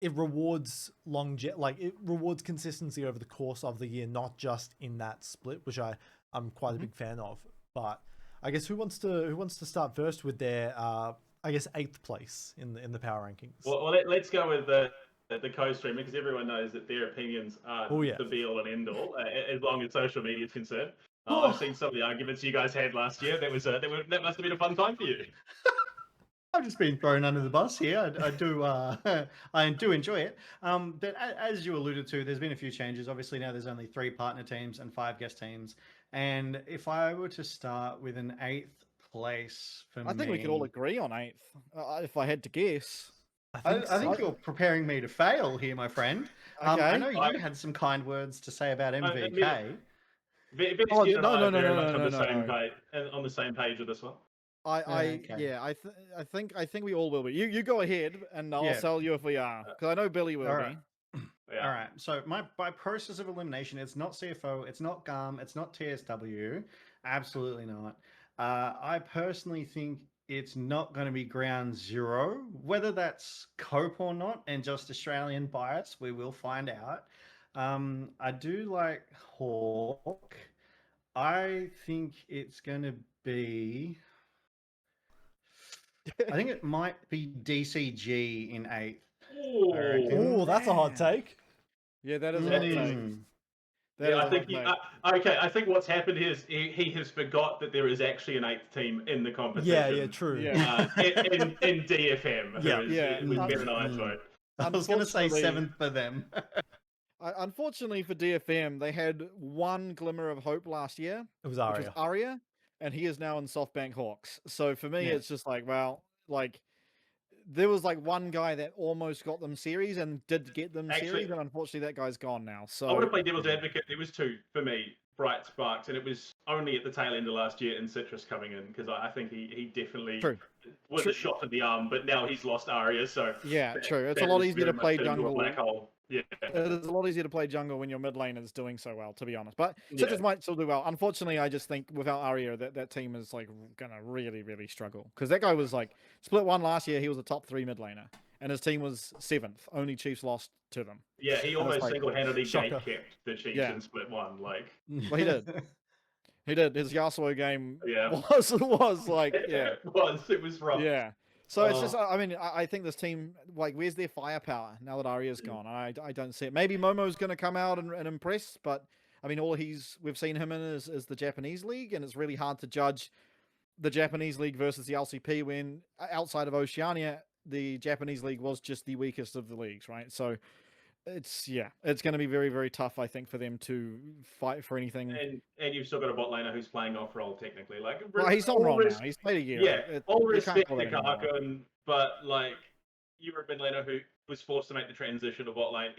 it rewards it rewards consistency over the course of the year, not just in that split, which I'm quite a big fan of. But I guess who wants to start first with their I guess 8th place in the power rankings? Well, let's go with the co-streamer because everyone knows that their opinions are the be all and end all as long as social media is concerned. I've seen some of the arguments you guys had last year. That must have been a fun time for you. I've just been thrown under the bus here. I do I do enjoy it. But as you alluded to, there's been a few changes. Obviously now there's only 3 partner teams and 5 guest teams. And if I were to start with an 8th place for me, I think we could all agree on 8th. If I had to guess. I think you're preparing me to fail here, my friend. Okay. I know you had some kind words to say about MVK. Vestion and I are very much on the same page with this one. I think we all will be. You go ahead, and I'll tell you if we are, because I know Billy will be. All right. So by process of elimination, it's not CFO, it's not GARM, it's not TSW. Absolutely not. I personally think it's not going to be ground zero. Whether that's cope or not, and just Australian bias, we will find out. I do like Hawk. I think it's going to be. I think it might be DCG in 8th. Oh, reckon. Oh, that's a hot Man. take. Yeah, that is a That hot is- take. Mm. That yeah, is I a think hot take. okay. I think what's happened is he has forgot that there is actually an 8th team in the competition. Yeah, true. Yeah. In DFM, Yeah. Yeah. who's better than Mm. Ivory. I was going to say Unfortunately- 7th for them. Unfortunately for DFM, they had one glimmer of hope last year, It was which Aria. was Aria, and he is now in SoftBank Hawks. So for me, Yeah. it's just like, well, like there was like one guy that almost got them series and did get them Actually- series, and unfortunately that guy's gone now. So I want to play devil's advocate. There was two for me, bright sparks, and it was only at the tail end of last year in Citrus coming in because I think he definitely True. was True. a shot in the arm, but now he's lost Aria, so yeah, true. It's a that lot is easier very to play much into a jungle. black hole. Yeah. It is a lot easier to play jungle when your mid lane is doing so well, to be honest. But Yeah. Citrus might still do well. Unfortunately, I just think without Aria, that team is like gonna really, really struggle. Because that guy was like split 1 last year. He was a top 3 mid laner, and his team was 7th. Only Chiefs lost to them. Yeah, he was almost like, single-handedly shocker. gatekept the Chiefs Yeah. in split 1. Like, Well, he did. He did. His Yasuo game Yeah. was like, yeah, it was rough. yeah. So it's Oh. just, I mean, I think this team, like, where's their firepower now that Arya's gone? I don't see it. Maybe Momo's going to come out and impress, but I mean, all we've seen him in is the Japanese league, and it's really hard to judge the Japanese league versus the LCP when outside of Oceania, the Japanese league was just the weakest of the leagues, right? So it's going to be very, very tough, I think, for them to fight for anything. And you've still got a bot laner who's playing off role technically. Like, Well, he's on all roll res- now. He's played a year. Yeah, all you can't respect call to that anymore. Atakhan, but like, you're a mid laner who was forced to make the transition to bot lane.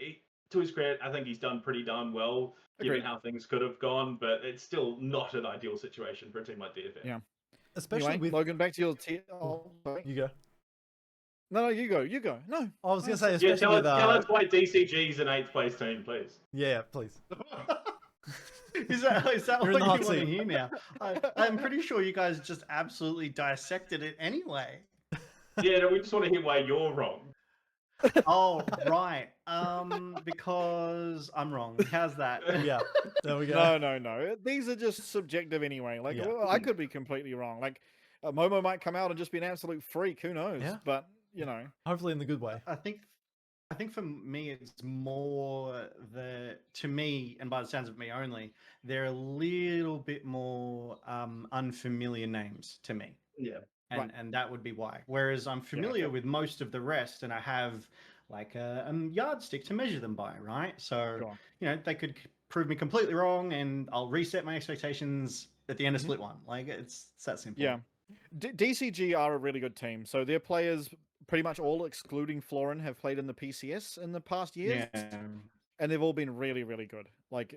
To his credit, I think he's done pretty darn well, given Agreed. how things could have gone. But it's still not an ideal situation for a team like DFM. Yeah. Especially Anyway, with Logan, back to your sorry. you go. No, you go. No. I was gonna say, Yeah, especially tell with us, tell us why DCG's an 8th place team, please. yeah, please. Is that You're in what the you hot want to seat. hear now? I'm pretty sure you guys just absolutely dissected it anyway. Yeah, no, we just want to hear why you're wrong. Oh, right. Because I'm wrong. How's that? Yeah, there we go. No. These are just subjective anyway. Like, Yeah. well, I could be completely wrong. Like, Momo might come out and just be an absolute freak. Who knows? Yeah. But you know, Hopefully in the good way. I think for me it's more to me, and by the sounds of me only, they're a little bit more unfamiliar names to me. Yeah. And that would be why. Whereas I'm familiar with most of the rest, and I have like a yardstick to measure them by, right? So Sure. you know, they could prove me completely wrong, and I'll reset my expectations at the end of split 1. Like it's that simple. yeah. DCG are a really good team. So their players, pretty much all excluding Florin, have played in the PCS in the past years. Yeah. And they've all been really, really good. Like,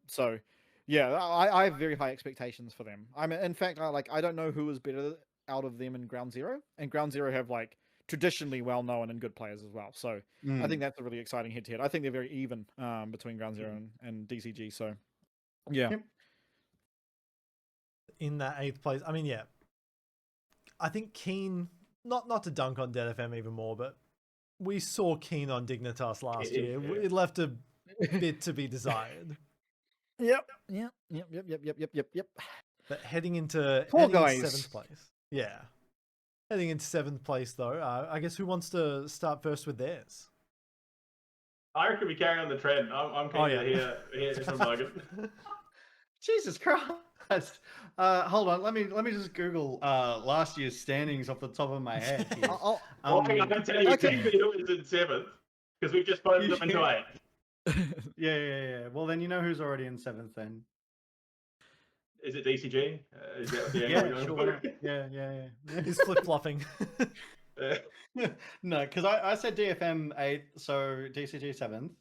so yeah, I have very high expectations for them. I mean, in fact, I don't know who is better out of them in Ground Zero, and Ground Zero have like traditionally well known and good players as well. So I think that's a really exciting head to head. I think they're very even between Ground Zero and DCG. So yeah, Yep. In that 8th place, I mean, yeah. I think Keen, not to dunk on Dead FM even more, but we saw Keen on Dignitas last year. Yeah. It left a bit to be desired. Yep. But heading into Poor 7th guys. place. Yeah. Heading into 7th place, though, I guess who wants to start first with theirs? I reckon we carry on the trend. I'm keen to hear from Logan. Jesus Christ. Hold on. Let me just Google last year's standings off the top of my head. Here. I'll- Well, I can tell you okay. exactly who is in 7th, because we've just voted them into 8th. Yeah. Well, then you know who's already in 7th then. Is it DCG? Is that the Yeah, angle we're sure. going Yeah. He's flip-flopping. No, because I said DFM 8th, so DCG 7th.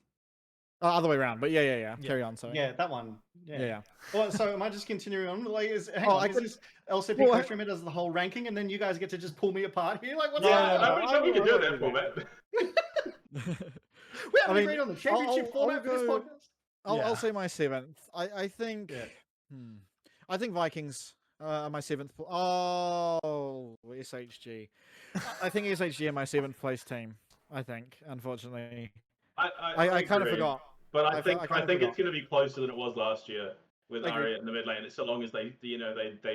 other way around, but yeah. Carry on. Sorry. Yeah, that one. Yeah. Well, so am I just continuing on? Like, hang Oh, on, I is could- this LCP Well, question does the whole ranking, and then you guys get to just pull me apart here? Like, what's No, that? no, I wish we could do that do format. We haven't I mean, agreed on the championship I'll format for this go- podcast. Yeah. I'll say my 7th. I think. Yeah. I think Vikings are my 7th. Oh, SHG. I think SHG are my 7th place team. I think, unfortunately, I I kind of agree, forgot. But I I think kind of it's forgot. going to be closer than it was last year. with I agree. Arya in the mid lane. It's so long as they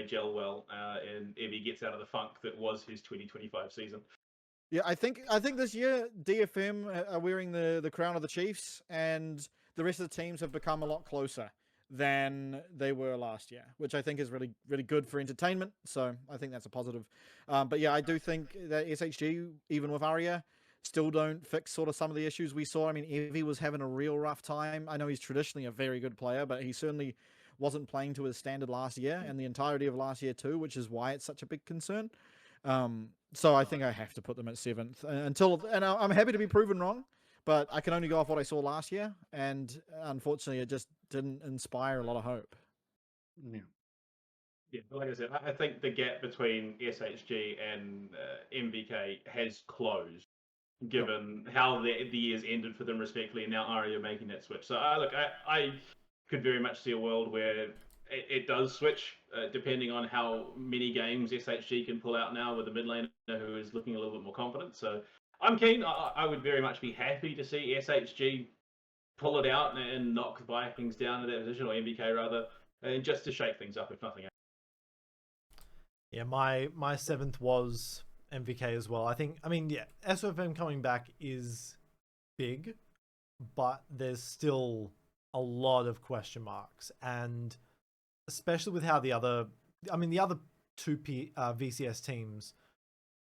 gel well, and Evie gets out of the funk that was his 2025 season. Yeah, I think this year DFM are wearing the crown of the Chiefs, and the rest of the teams have become a lot closer than they were last year, which I think is really, really good for entertainment. So I think that's a positive. But yeah, I do think that SHG, even with Arya, still don't fix sort of some of the issues we saw. I mean, Evie was having a real rough time. I know he's traditionally a very good player, but he certainly wasn't playing to his standard last year and the entirety of last year too, which is why it's such a big concern. So I think I have to put them at 7th and I'm happy to be proven wrong, but I can only go off what I saw last year, and unfortunately, it just didn't inspire a lot of hope. Yeah. Yeah, like I said, I think the gap between SHG and MVK has closed, given how the years ended for them respectively, and now Arya making that switch. So I could very much see a world where it does switch, depending on how many games SHG can pull out now with a mid laner who is looking a little bit more confident. So I'm keen. I would very much be happy to see SHG pull it out and knock Vikings down to that position, or MVK rather, and just to shake things up, if nothing else. Yeah, my 7th was MVK as well. SOFM coming back is big, but there's still a lot of question marks, and especially with how the other two VCS teams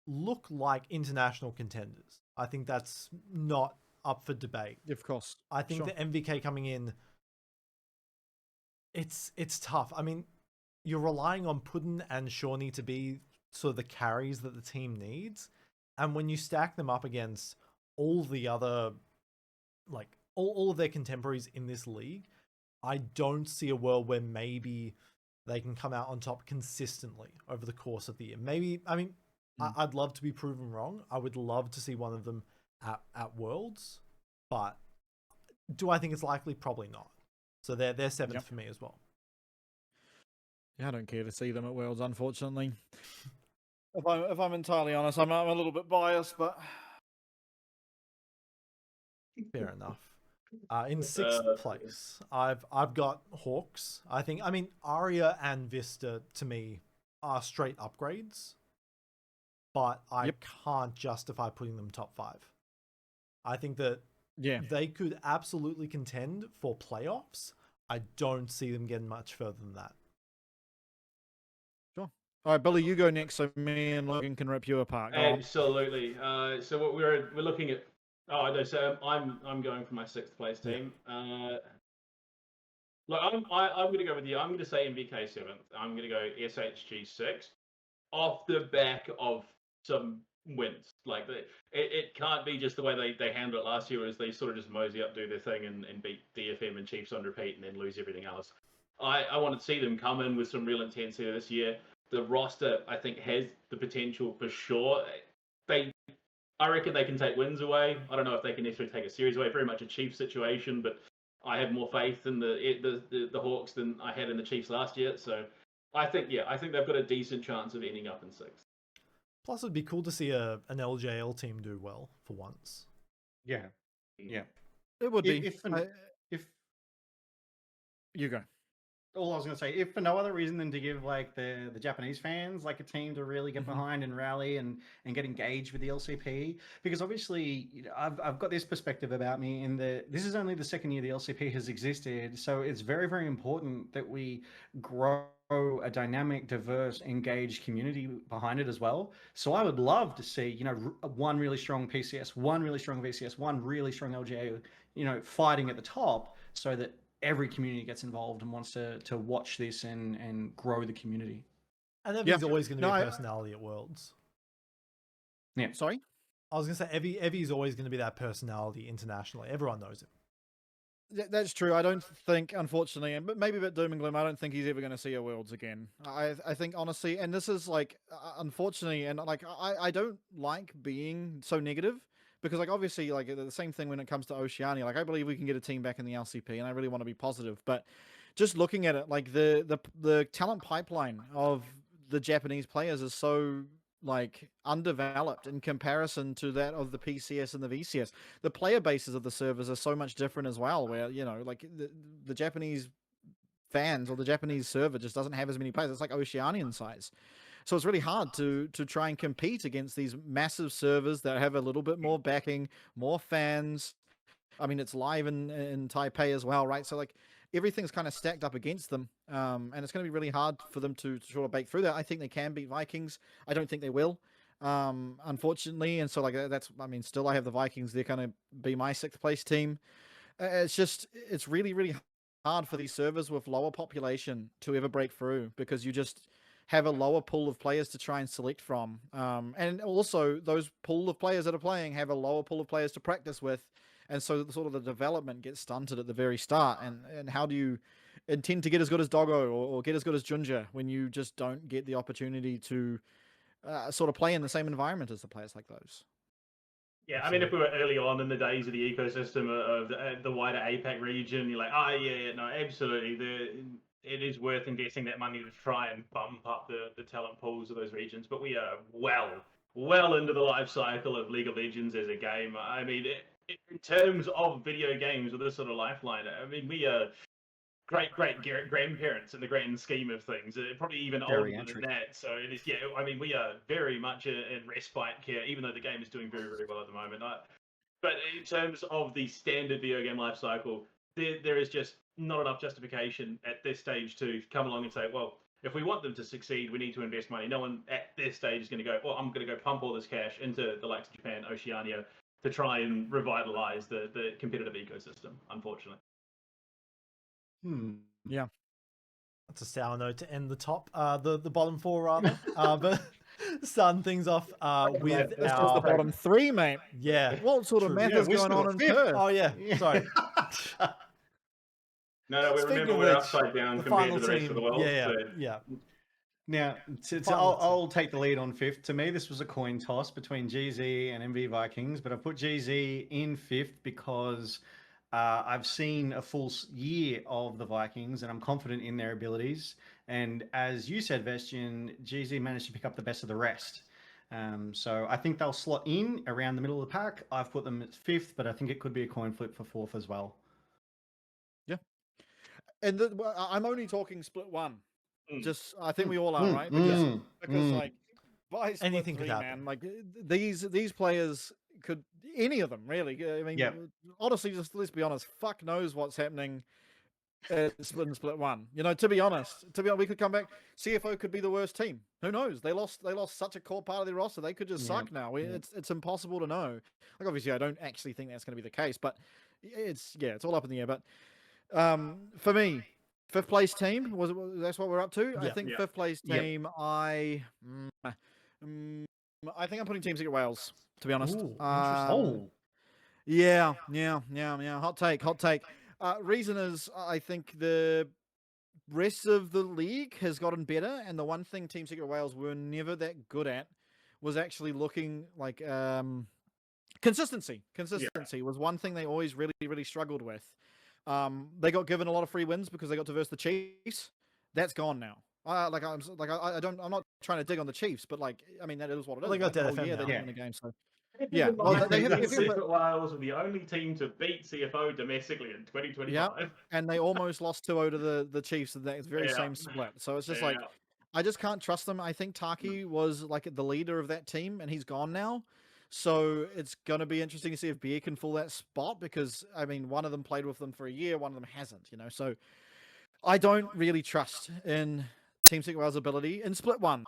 look like international contenders. I think that's not up for debate. Of course. I think the MVK coming in, it's tough. I mean, you're relying on Puddin and Shawnee to be sort of the carries that the team needs, and when you stack them up against all the other, like all of their contemporaries in this league, I don't see a world where maybe they can come out on top consistently over the course of the year. Maybe, I'd love to be proven wrong. I would love to see one of them at Worlds, but do I think it's likely? Probably not. So they're 7th for me as well. Yeah, I don't care to see them at Worlds, unfortunately. If I'm entirely honest, I'm a little bit biased, but fair enough. In 6th place, I've got Hawks. Arya and Vista to me are straight upgrades, but I can't justify putting them top 5. I think that they could absolutely contend for playoffs. I don't see them getting much further than that. Sure. All right, Billy, you go next, so me and Logan can rip you apart. Go Absolutely. So what we're looking at. Oh, I know. So I'm going for my 6th place team. Look, I'm going to go with you. I'm going to say MVK 7th. I'm going to go SHG 6th, off the back of some wins. Like it can't be just the way they handled it last year, as they sort of just mosey up, do their thing, and beat DFM and Chiefs on repeat, and then lose everything else. I want to see them come in with some real intensity this year. The roster, I think, has the potential for sure. I reckon they can take wins away. I don't know if they can necessarily take a series away. Very much a Chiefs situation, but I have more faith in the Hawks than I had in the Chiefs last year. So I think they've got a decent chance of ending up in 6th. Plus, it'd be cool to see an LJL team do well for once. Yeah. It would be. If you go. All I was going to say, if for no other reason than to give like the Japanese fans like a team to really get behind and rally and get engaged with the LCP, because obviously I've got this perspective about me in that this is only the 2nd year the LCP has existed, so it's very, very important that we grow a dynamic, diverse, engaged community behind it as well. So I would love to see one really strong PCS, one really strong VCS, one really strong LGA, fighting at the top, so that every community gets involved and wants to watch this and grow the community. And Evie's always going to be a personality at Worlds. Yeah. Sorry? I was going to say, Evie's always going to be that personality internationally. Everyone knows him. That's true. I don't think, unfortunately, but maybe a bit doom and gloom, I don't think he's ever going to see a Worlds again. I think, honestly, and this is like, unfortunately, and like, I don't like being so negative, because, like, obviously, like, the same thing when it comes to Oceania. Like, I believe we can get a team back in the LCP, and I really want to be positive. But just looking at it, like, the talent pipeline of the Japanese players is so, like, undeveloped in comparison to that of the PCS and the VCS. The player bases of the servers are so much different as well, where, like, the Japanese fans, or the Japanese server just doesn't have as many players. It's like Oceanian size. So it's really hard to try and compete against these massive servers that have a little bit more backing, more fans. I mean, it's live in Taipei as well, right? So like everything's kind of stacked up against them, and it's going to be really hard for them to sort of break through that. I think they can beat Vikings. I don't think they will, unfortunately. And so like I mean, still I have the Vikings. They're going to be my 6th place team. It's really, really hard for these servers with lower population to ever break through, because you just have a lower pool of players to try and select from. And also those pool of players that are playing have a lower pool of players to practice with. And so sort of the development gets stunted at the very start. And how do you intend to get as good as Doggo or get as good as Junja when you just don't get the opportunity to sort of play in the same environment as the players like those? Yeah, I mean, if we were early on in the days of the ecosystem of the wider APAC region, you're like, oh, yeah, no, absolutely. It is worth investing that money to try and bump up the talent pools of those regions. But we are well into the life cycle of League of Legends as a game. I mean, in terms of video games with this sort of lifeline, I mean, we are great grandparents in the grand scheme of things. Probably even older than that. So it is, yeah. I mean, we are very much in respite care, even though the game is doing very, very well at the moment. But in terms of the standard video game life cycle, there is just not enough justification at this stage to come along and say, well, if we want them to succeed, we need to invest money. No one at this stage is going to go, well, I'm going to go pump all this cash into the likes of Japan, Oceania, to try and revitalize the competitive ecosystem, unfortunately. Yeah. That's a sour note to end the top, the bottom 4 rather. But starting things off with this was the bottom 3, mate. Yeah. What sort of math is going on in Perth? Oh yeah, sorry. No, we remember we're upside down compared to the rest of the world. Yeah. Now, I'll take the lead on 5th. To me, this was a coin toss between GZ and MV Vikings, but I put GZ in 5th because I've seen a full year of the Vikings, and I'm confident in their abilities. And as you said, Vestion, GZ managed to pick up the best of the rest. So I think they'll slot in around the middle of the pack. I've put them at 5th, but I think it could be a coin flip for 4th as well. Yeah. And I'm only talking split 1. Just, I think we all are, right? Because like, by split anything 3, could happen. man, like these players could, any of them really. I mean, honestly, just let's be honest. Fuck knows what's happening in split 1. You know, to be honest, we could come back. CFO could be the worst team. Who knows? They lost such a core part of their roster. They could just suck now. It's impossible to know. Like, obviously, I don't actually think that's going to be the case, but it's all up in the air. But for me, 5th place team that's what we're up to. I think 5th place team. I think I'm putting Team Secret Wales, to be honest. Ooh, interesting. Yeah. Hot take. Reason is I think the rest of the league has gotten better, and the one thing Team Secret Wales were never that good at was actually looking like consistency. Consistency was one thing they always really, really struggled with. They got given a lot of free wins because they got to verse the Chiefs. That's gone now. I'm not trying to dig on the Chiefs, but like, I mean, that is what it is. Well, they got like, DFM they now. won the game, so yeah. Well, Secret Wales were the only team to beat CFO domestically in 2025. Yeah, and they almost lost 2-0 to the Chiefs in that very same split. So it's just like, I just can't trust them. I think Taki was like the leader of that team, and he's gone now. So it's going to be interesting to see if Beer can fill that spot, because, I mean, one of them played with them for a year, one of them hasn't, you know. So I don't really trust in Team Secret Wales' ability in split 1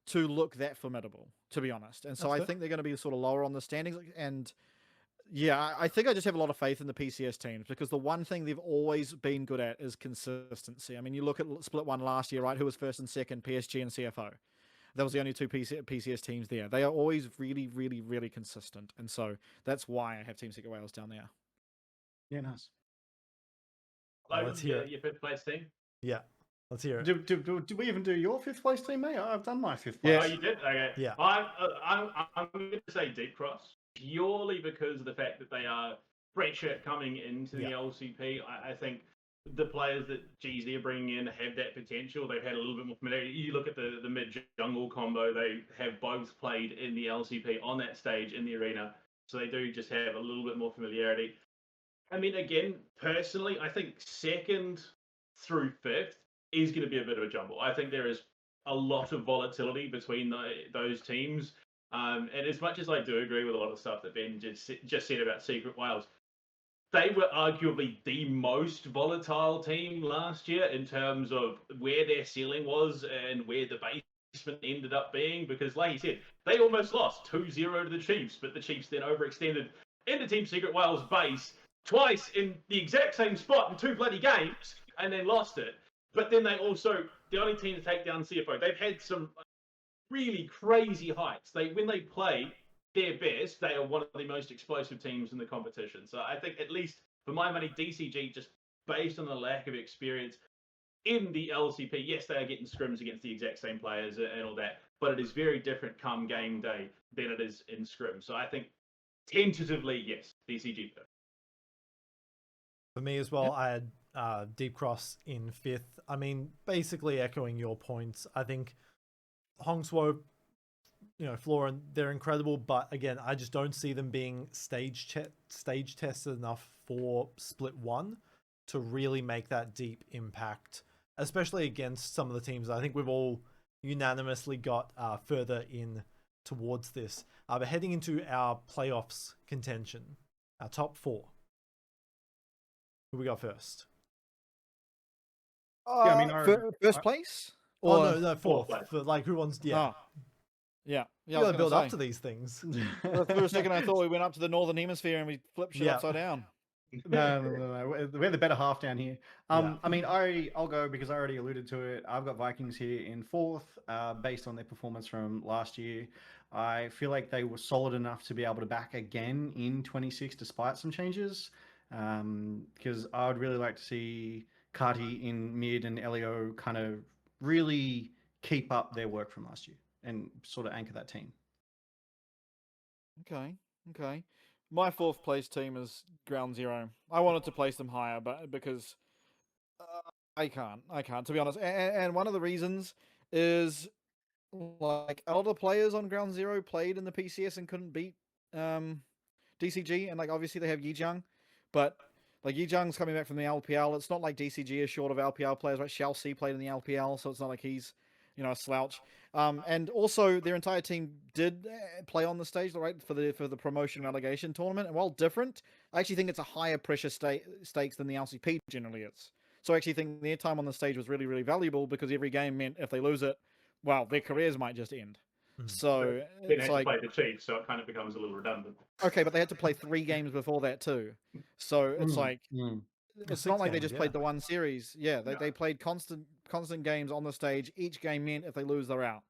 to look that formidable, to be honest. And so I think they're going to be sort of lower on the standings. And yeah, I think I just have a lot of faith in the PCS teams, because the one thing they've always been good at is consistency. I mean, you look at split 1 last year, right? Who was 1st and 2nd, PSG and CFO. That was the only 2 PCS teams there. They are always really, really, really consistent. And so that's why I have Team Secret Wales down there. Yeah, nice. Let's hear your 5th place team. Yeah, let's hear it. Do we even do your 5th place team, mate? I've done my 5th place. Yes. Oh, you did? Okay. Yeah. I'm going to say Deep Cross, purely because of the fact that they are pressure coming into the LCP. I think the players that GZ are bringing in have that potential. They've had a little bit more familiarity. You look at the mid-jungle combo, they have both played in the LCP on that stage in the arena. So they do just have a little bit more familiarity. I mean, again, personally, I think second through 5th is going to be a bit of a jumble. I think there is a lot of volatility between those teams. And as much as I do agree with a lot of stuff that Ben just said about Secret Wales, they were arguably the most volatile team last year in terms of where their ceiling was and where the basement ended up being. Because, like you said, they almost lost 2-0 to the Chiefs, but the Chiefs then overextended into Team Secret Wales base twice in the exact same spot in 2 bloody games and then lost it. But then they also, the only team to take down CFO, they've had some really crazy heights. When they play their best, they are one of the most explosive teams in the competition. So I think, at least for my money, DCG, just based on the lack of experience in the LCP, yes, they are getting scrims against the exact same players and all that, but it is very different come game day than it is in scrim. So I think, tentatively, yes, DCG. For me as well, I had Deep Cross in 5th. I mean, basically echoing your points. I think Hongswo, Florin, they're incredible, but again, I just don't see them being stage tested enough for Split 1 to really make that deep impact, especially against some of the teams I think we've all unanimously got further in towards this. But heading into our playoffs contention, our top 4. Who we got first? Yeah, I mean, first place? Or, Or no, fourth. For, like, who wants? Yeah, yeah. you gotta build up to these things. For a second, I thought we went up to the northern hemisphere and we flipped shit Yeah. upside down. No. We're the better half down here. Yeah. I mean, I'll go because I already alluded to it. I've got Vikings here in 4th, based on their performance from last year. I feel like they were solid enough to be able to back again in 26 despite some changes. Because I would really like to see Carty in mid and Elio kind of really keep up their work from last year and sort of anchor that team. Okay. My 4th place team is Ground Zero. I wanted to place them higher, but because I can't, to be honest. And one of the reasons is, like, a lot of the players on Ground Zero played in the PCS and couldn't beat DCG, and like obviously they have Yijang, but like Yijang's coming back from the LPL. It's not like DCG is short of LPL players. Right? Shao C played in the LPL, so it's not like he's a slouch. And also their entire team did play on the stage, right, for the promotion relegation tournament. And while different, I actually think it's a higher pressure stakes than the LCP generally is. So I actually think their time on the stage was really, really valuable because every game meant if they lose it, well, their careers might just end. So Then they had to play the Chiefs, so it kind of becomes a little redundant. Okay, but they had to play 3 games before that too. So it's it's not like they just played the one series. Yeah, they played constant games on the stage. Each game meant if they lose, they're out.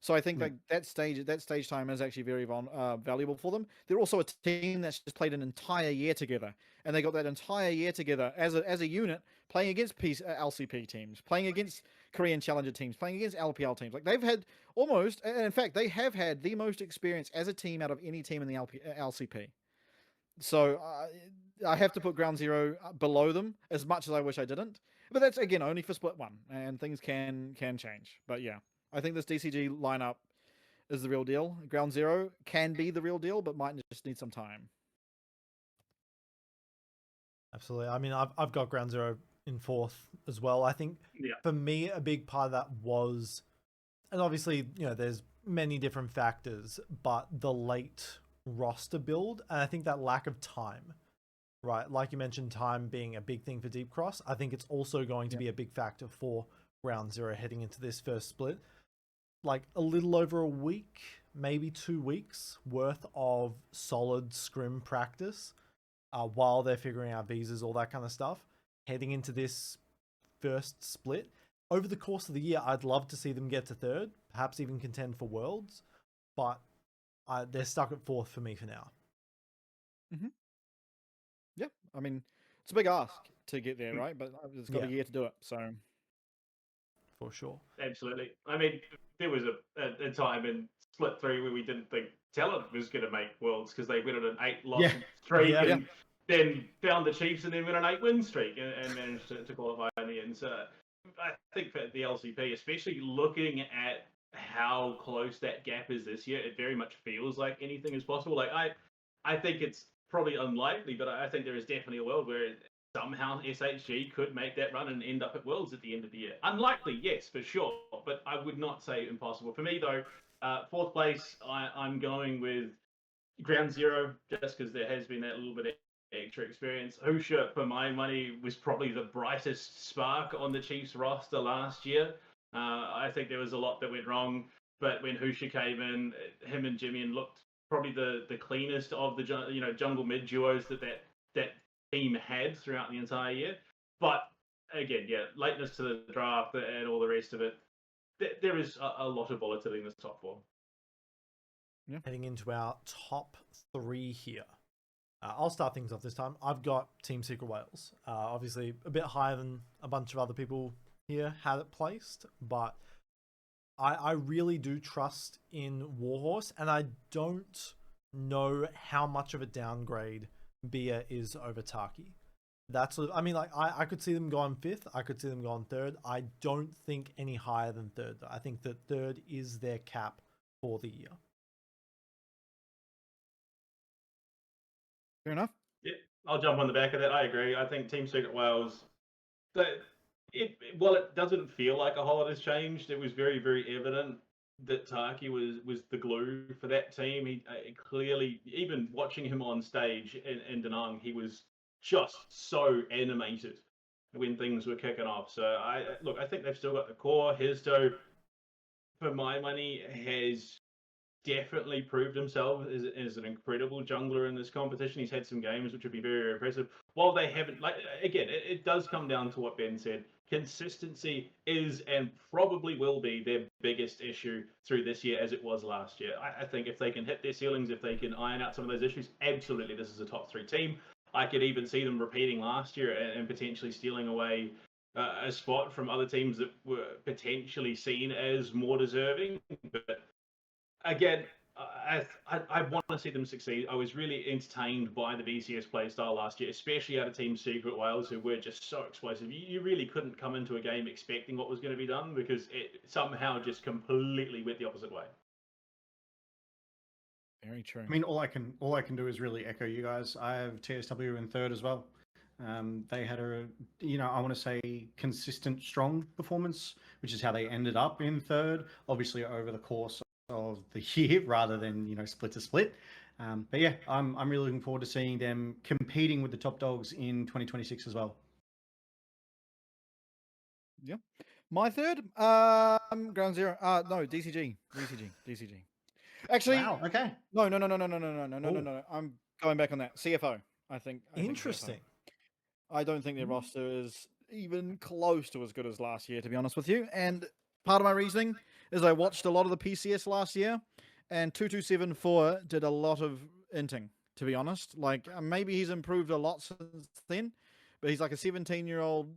So I think that stage time is actually very valuable for them. They're also a team that's just played an entire year together, and they got that entire year together as a unit, playing against LCP teams, playing against Korean Challenger teams, playing against LPL teams. Like they've had almost, and in fact, they have had the most experience as a team out of any team in the LCP. So I have to put Ground Zero below them, as much as I wish I didn't. But that's, again, only for Split 1, and things can change. But yeah, I think this DCG lineup is the real deal. Ground Zero can be the real deal, but might just need some time. Absolutely. I mean, I've got Ground Zero in 4th as well. I think for me, a big part of that was, and obviously, there's many different factors, but the late roster build, and I think that lack of time, right? Like you mentioned, time being a big thing for Deep Cross. I think it's also going to be a big factor for Ground Zero heading into this first split. Like a little over a week, maybe 2 weeks worth of solid scrim practice while they're figuring out visas, all that kind of stuff. Heading into this first split, over the course of the year, I'd love to see them get to 3rd, perhaps even contend for Worlds, but they're stuck at 4th for me for now. Yeah, I mean, it's a big ask to get there, right? But it's got a year to do it, so. For sure. Absolutely. I mean, there was a time in Split 3 where we didn't think Talent was going to make Worlds because they went on an 8-loss streak and then found the Chiefs and then went on an 8-win streak and managed to qualify in the end. So I think for the LCP, especially looking at how close that gap is this year, it very much feels like anything is possible. Like I think it's probably unlikely, but I think there is definitely a world where somehow SHG could make that run and end up at Worlds at the end of the year. Unlikely, yes, for sure, but I would not say impossible. For me, though, fourth place, I'm going with Ground Zero, just because there has been that little bit of extra experience. Husha, for my money, was probably the brightest spark on the Chiefs roster last year. I think there was a lot that went wrong, but when Husha came in, him and Jimmy looked probably the cleanest of the jungle mid duos that team had throughout the entire year. But again, yeah, lateness to the draft and all the rest of it, there is a lot of volatility in this top four. Yeah. Heading into our top three here. I'll start things off this time. I've got Team Secret Wales. Obviously, a bit higher than a bunch of other people here had it placed, but I really do trust in Warhorse, and I don't know how much of a downgrade Bia is over Taki. I mean, like, I could see them going fifth. I could see them going third. I don't think any higher than third. I think that third is their cap for the year. Fair enough. Yeah, I'll jump on the back of that. I agree. I think Team Secret Wales, while it doesn't feel like a whole lot has changed, it was very, very evident that Taki was the glue for that team. He clearly, even watching him on stage in Da Nang, he was just so animated when things were kicking off. So I think they've still got the core. Hizdo, for my money, has definitely proved himself as an incredible jungler in this competition. He's had some games which would be very, very impressive. While they haven't, again, it does come down to what Ben said. Consistency is and probably will be their biggest issue through this year, as it was last year. I think if they can hit their ceilings, if they can iron out some of those issues, absolutely this is a top three team. I could even see them repeating last year and potentially stealing away a spot from other teams that were potentially seen as more deserving. But again, I want to see them succeed. I was really entertained by the BCS playstyle last year, especially out of Team Secret Wales, who were just so explosive. You really couldn't come into a game expecting what was going to be done, because it somehow just completely went the opposite way. Very true. I mean, all I can do is really echo you guys. I have TSW in third as well. They had I want to say consistent, strong performance, which is how they ended up in third, obviously over the course of the year rather than split to split. But yeah, I'm really looking forward to seeing them competing with the top dogs in 2026 as well. Yeah, my third, Ground Zero. No, DCG. Actually, wow. Okay. No. I'm going back on that. CFO. I think interesting. I don't think their roster is even close to as good as last year, to be honest with you. And part of my reasoning is I watched a lot of the PCS last year, and 2274 did a lot of inting, to be honest. Like, maybe he's improved a lot since then, but he's like a 17-year-old,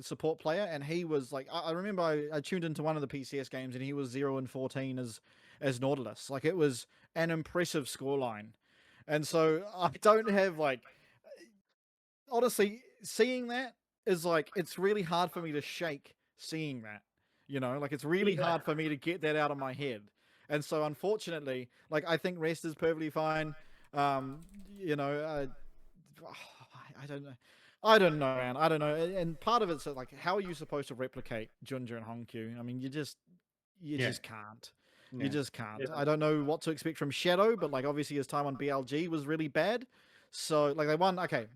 support player, and he was like, I remember I tuned into one of the PCS games, and he was 0-14 as Nautilus. Like, it was an impressive scoreline. And so I don't have, honestly, seeing that is it's really hard for me to shake seeing that. It's really hard for me to get that out of my head. And so, unfortunately, I think rest is perfectly fine. I don't know. I don't know, man. I don't know. And part of it's how are you supposed to replicate Junja and Hongkyu? I mean, you just can't. You just can't. Yeah. I don't know what to expect from Shadow, but obviously his time on BLG was really bad. So they won. Okay,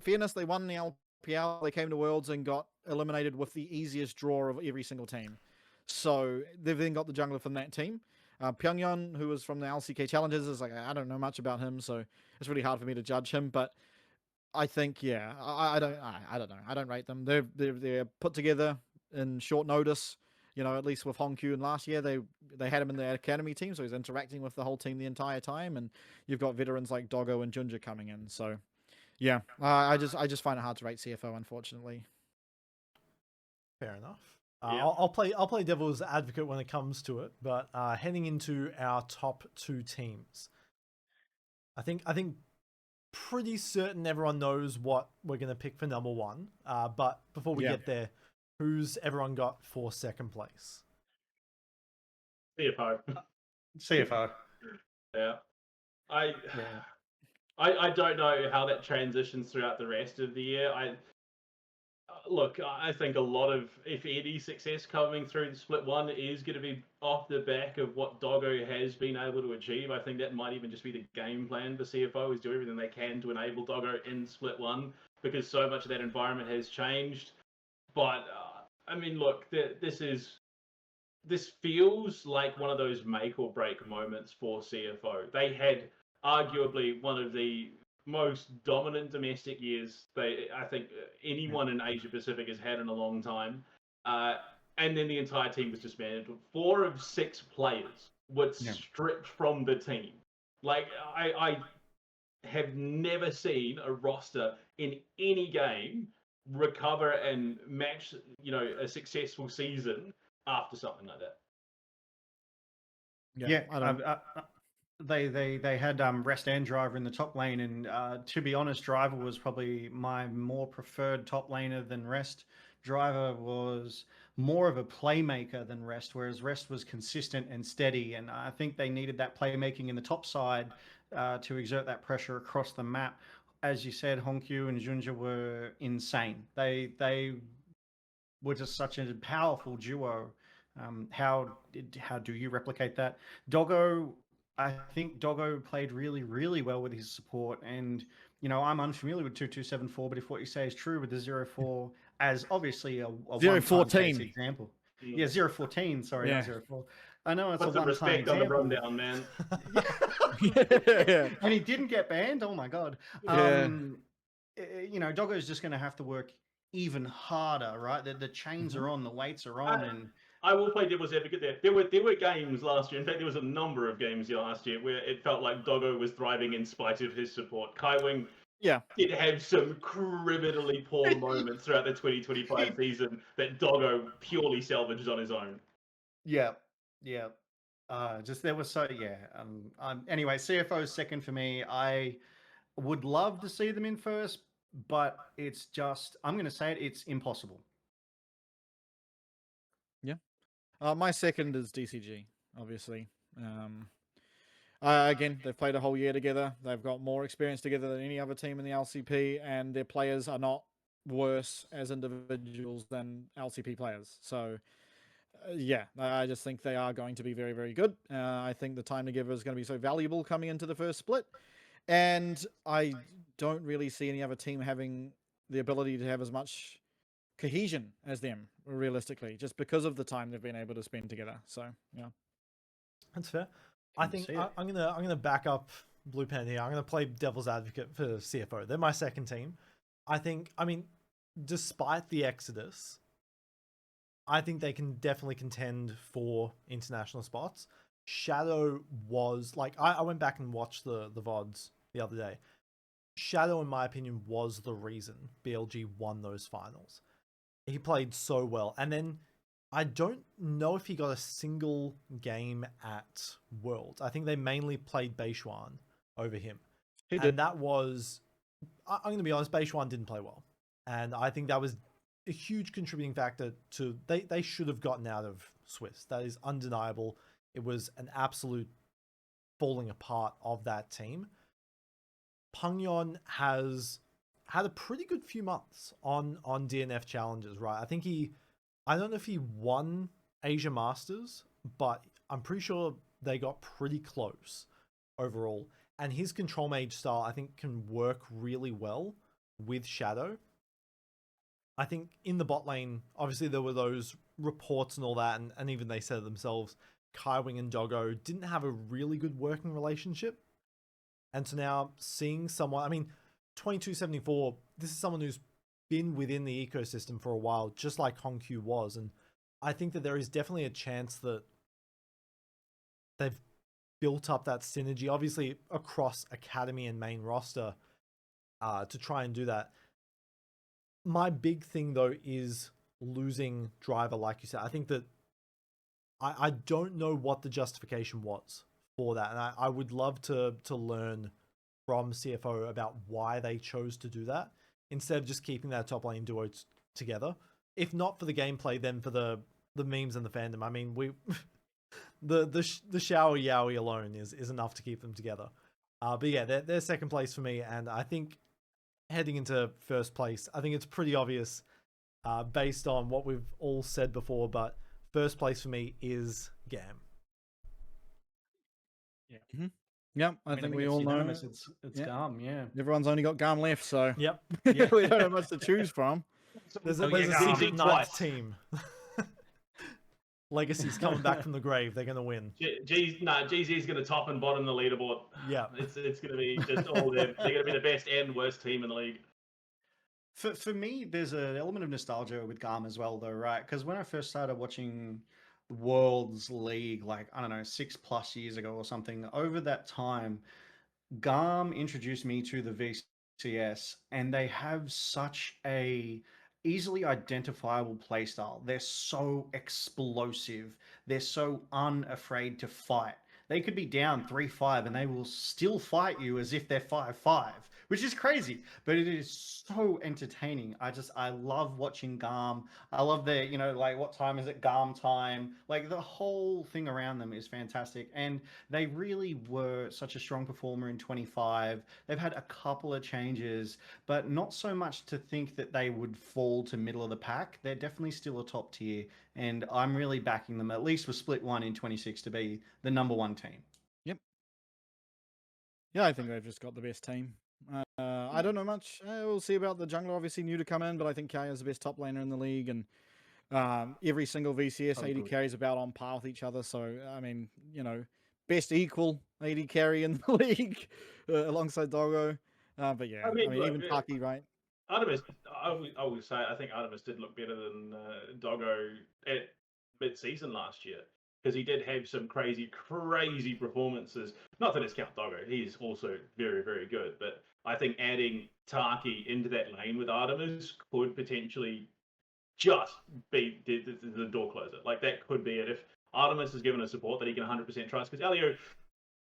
fairness, they won the LPL. They came to Worlds and got eliminated with the easiest draw of every single team. So they've then got the jungler from that team. Pyongyang, who was from the LCK Challenges, is I don't know much about him, so it's really hard for me to judge him. But I think, yeah, I don't know. I don't rate them. They're put together in short notice. At least with Hongkyu and last year, they had him in their academy team, so he's interacting with the whole team the entire time. And you've got veterans like Doggo and Junja coming in. So, yeah, I just find it hard to rate CFO, unfortunately. Fair enough. Yeah. I'll play devil's advocate when it comes to it, but heading into our top two teams, I think pretty certain everyone knows what we're going to pick for number one. But before we get there, who's everyone got for second place? CFO. Yeah. I don't know how that transitions throughout the rest of the year. look, I think a lot of, if any, success coming through the split one is going to be off the back of what Doggo has been able to achieve. I think that might even just be the game plan for CFO, is do everything they can to enable Doggo in split one, because so much of that environment has changed. But I mean, look, this feels like one of those make or break moments for CFO. They had arguably one of the most dominant domestic years I think anyone in Asia Pacific has had in a long time. And then the entire team was disbanded. 4 of 6 players were stripped from the team. Like, I have never seen a roster in any game recover and match, a successful season after something like that. They had Rest and Driver in the top lane, and to be honest, Driver was probably my more preferred top laner than Rest. Driver was more of a playmaker than Rest, whereas Rest was consistent and steady, and I think they needed that playmaking in the top side to exert that pressure across the map. As you said, Honkyu and Junja were insane. They were just such a powerful duo. How do you replicate that? Doggo, I think Doggo played really, really well with his support. And, I'm unfamiliar with 2274, but if what you say is true with the 04 as obviously a 014 example. Yeah, 014, sorry, not 04. I know it's Put a some one-time respect on the example. rundown, man. And he didn't get banned? Oh my God. Doggo's just going to have to work even harder, right? The chains are on, the weights are on, and I will play devil's advocate there. There were games last year. In fact, there was a number of games last year where it felt like Doggo was thriving in spite of his support. Kaiwing did have some criminally poor moments throughout the 2025 season that Doggo purely salvaged on his own. Yeah. There was anyway, CFO's second for me. I would love to see them in first, but it's just, I'm going to say it's impossible. Yeah. My second is DCG, obviously. Again, they've played a whole year together. They've got more experience together than any other team in the LCP, and their players are not worse as individuals than LCP players. So, I just think they are going to be very, very good. I think the time together is going to be so valuable coming into the first split. And I don't really see any other team having the ability to have as much cohesion as them, realistically, just because of the time they've been able to spend together. So, yeah. That's fair. I think I'm gonna back up Bluepanda here. I'm gonna play devil's advocate for CFO. They're my second team. I mean, despite the exodus, I think they can definitely contend for international spots. Shadow was like, I went back and watched the VODs the other day. Shadow, in my opinion, was the reason BLG won those finals. He played so well, and then I don't know if he got a single game at Worlds. I think they mainly played Beishuan over him. He did. And that was, I'm going to be honest, Beishuan didn't play well. And I think that was a huge contributing factor to, they should have gotten out of Swiss. That is undeniable. It was an absolute falling apart of that team. Pangyon has had a pretty good few months on DNF challenges, right? I don't know if he won Asia Masters, but I'm pretty sure they got pretty close overall. And his control mage style, I think, can work really well with Shadow. I think in the bot lane, obviously there were those reports and all that, and even they said it themselves, Kaiwing and Doggo didn't have a really good working relationship. And so now seeing someone, 2274, this is someone who's been within the ecosystem for a while, just like Honkyu was. And I think that there is definitely a chance that they've built up that synergy, obviously across academy and main roster, to try and do that. My big thing though is losing Driver, like you said. I think that I don't know what the justification was for that, and I would love to learn from CFO about why they chose to do that instead of just keeping that top lane duo together. If not for the gameplay, then for the memes and the fandom. I mean, the shower yaoi alone is enough to keep them together. But yeah, they're second place for me, and I think heading into first place, I think it's pretty obvious based on what we've all said before. But first place for me is GAM. Yep, I mean, think we it's all know. unanimous. It's Yeah. Garm, yeah. Everyone's only got Garm left, so Yep. we don't have much to choose from. There's Oh, a yeah, secret GG ninth twice. team. Legacy's coming back from the grave. They're going to win. GZ is going to top and bottom the leaderboard. Yeah. It's going to be just all them. They're going to be the best and worst team in the league. For me, there's an element of nostalgia with Garm as well, though, right? Because when I first started watching Worlds League, like, I don't know, 6+ years ago or something, over that time, Garm introduced me to the VCS, and they have such a easily identifiable playstyle. They're so explosive. They're so unafraid to fight. They could be down 3-5 and they will still fight you as if they're 5-5, which is crazy, but it is so entertaining. I love watching Garm. I love their, like, what time is it? Garm time. Like, the whole thing around them is fantastic. And they really were such a strong performer in 25. They've had a couple of changes, but not so much to think that they would fall to middle of the pack. They're definitely still a top tier, and I'm really backing them, at least with Split 1 in 26, to be the number 1 team. Yep. Yeah, I think they've just got the best team. I don't know much. We'll see about the jungler, obviously new to come in, but I think Kaya is the best top laner in the league, and every single VCS AD carry is about on par with each other. So, I mean, best equal AD carry in the league alongside Doggo. But yeah, I mean, even Taki, right? Artemis, I would say, I think Artemis did look better than Doggo at mid-season last year, because he did have some crazy performances. Not to discount Doggo, he's also very, very good. But I think adding Taki into that lane with Artemis could potentially just be the door closer. Like, that could be it. If Artemis is given a support that he can 100% trust, because Elio,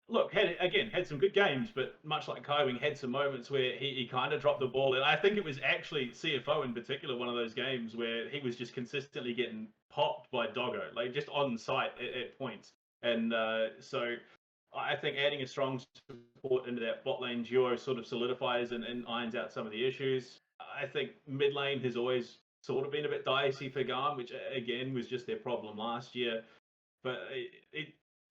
look, had some good games, but much like Kaiwing, had some moments where he kind of dropped the ball. And I think it was actually CFO in particular, one of those games where he was just consistently getting popped by Doggo, like just on site at points. And so I think adding a strong support into that bot lane duo sort of solidifies and irons out some of the issues. I think mid lane has always sort of been a bit dicey for Garm, which again was just their problem last year. But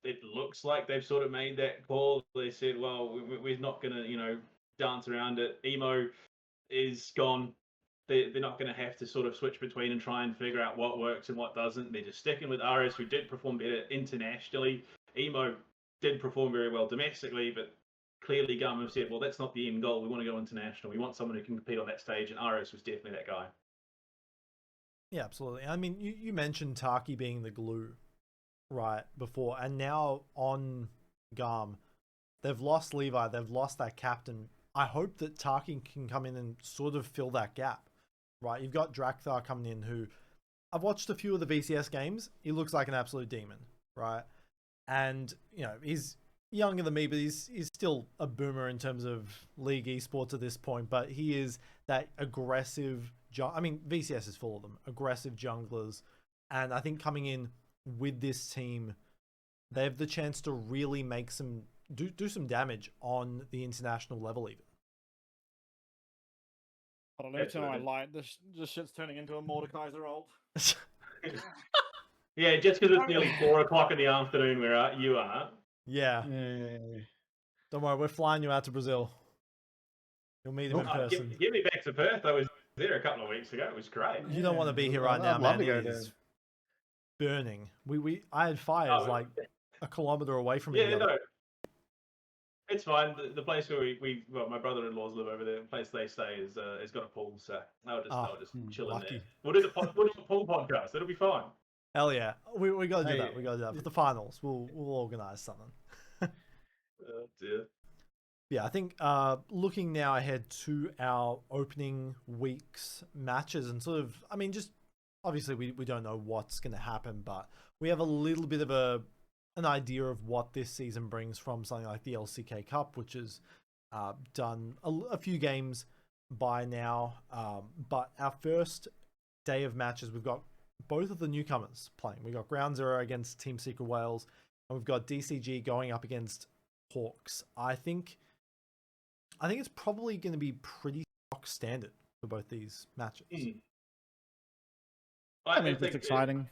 it looks like they've sort of made that call. They said, well, we're not going to, dance around it. Emo is gone. They're not going to have to sort of switch between and try and figure out what works and what doesn't. They're just sticking with RS, who did perform better internationally. Emo did perform very well domestically, but clearly Gum have said, well, that's not the end goal. We want to go international. We want someone who can compete on that stage, and RS was definitely that guy. Yeah, absolutely. I mean, you mentioned Taki being the glue right before, and now on Garm, they've lost Levi, they've lost that captain. I hope that Taki can come in and sort of fill that gap, right? You've got Drakthar coming in, who I've watched a few of the VCS games. He looks like an absolute demon, right? And he's younger than me, but he's still a boomer in terms of league esports at this point. But he is that aggressive. I mean, VCS is full of them, aggressive junglers, and I think coming in with this team, they have the chance to really make some do some damage on the international level even. Hold on, let me turn on my light. This shit's turning into a Mordekaiser ult. Yeah, just because it's nearly 4 o'clock in the afternoon where you are. Yeah. Don't worry, we're flying you out to Brazil. You'll meet him in person. Get me back to Perth. I was there a couple of weeks ago. It was great. You don't want to be here right now, I'd love man. to go It there. is burning. I had fires like a kilometer away from Yeah, me. no. It's fine. The place where well, my brother-in-laws live over there. The place they stay has got a pool, so they'll just chill in there. We'll do the pool podcast. It'll be fine. Hell yeah, we got to do that. We got to do that for the finals. We'll organize something. Oh dear. Yeah, I think looking now ahead to our opening week's matches and sort of, I mean, just obviously we don't know what's going to happen, but we have a little bit of an idea of what this season brings from something like the LCK Cup, which has done a few games by now. But our first day of matches, we've got both of the newcomers playing. We've got Ground Zero against Team Secret Wales, and we've got DCG going up against Hawks. I think it's probably going to be pretty stock standard for both these matches. I mean, it's exciting.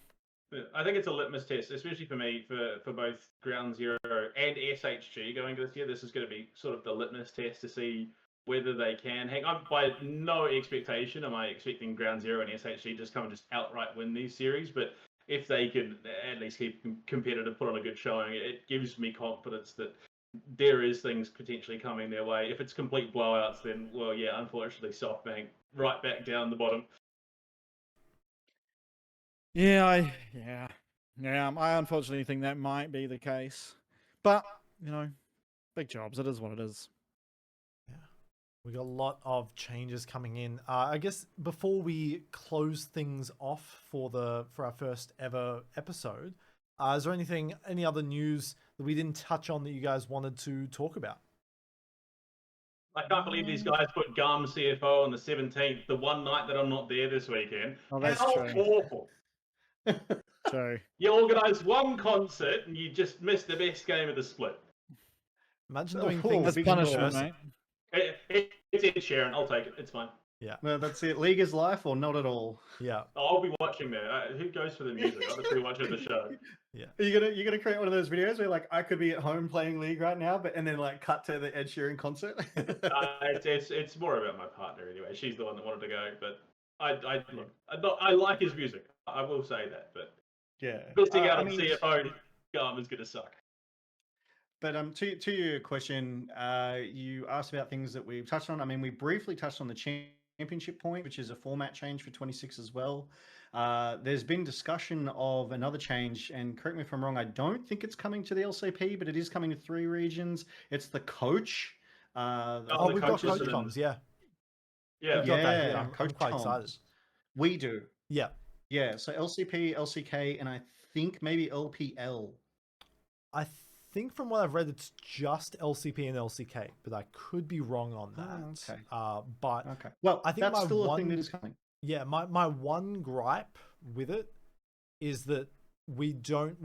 I think it's a litmus test, especially for me, for both Ground Zero and SHG going this year. This is going to be sort of the litmus test to see whether they can hang on. By no expectation am I expecting Ground Zero and SHG just come and just outright win these series, but if they can at least keep competitive, put on a good showing, it gives me confidence that there is things potentially coming their way. If it's complete blowouts, then, well, yeah, unfortunately, SoftBank right back down the bottom. Yeah, I unfortunately think that might be the case. But, big jobs. It is what it is. Yeah. We got a lot of changes coming in. I guess before we close things off for our first ever episode, is there any other news that we didn't touch on that you guys wanted to talk about? I can't believe these guys put GARM CFO on the 17th, the one night that I'm not there this weekend. Oh, that's How true. awful. True. You organised one concert and you just missed the best game of the split. Imagine Oh, doing cool. things. That's punishment, mate. It's Ed Sheeran. I'll take it. It's fine. Yeah. Well, that's it. League is life or not at all. Yeah. I'll be watching there. Who goes for the music? I'll just be watching the show. Yeah. You're gonna create one of those videos where like I could be at home playing League right now, but and then like cut to the Ed Sheeran concert. It's more about my partner anyway. She's the one that wanted to go, but I like his music. I will say that, but Yeah. missing out I on mean, CFO GARM is gonna suck. But to your question, you asked about things that we've touched on. I mean, we briefly touched on the championship point, which is a format change for 26 as well. There's been discussion of another change, and correct me if I'm wrong, I don't think it's coming to the LCP, but it is coming to 3 regions. It's the coach. Oh, the we've got coaches coach and- comms, yeah. Yeah. We've got that here. Yeah, I'm coach quite excited. comms. We do. Yeah. Yeah, so LCP, LCK, and I think maybe LPL. I think from what I've read, it's just LCP and LCK, but I could be wrong on that. Okay. But Okay. Well, I think that's my still a thing one- that is coming. yeah, my one gripe with it is that we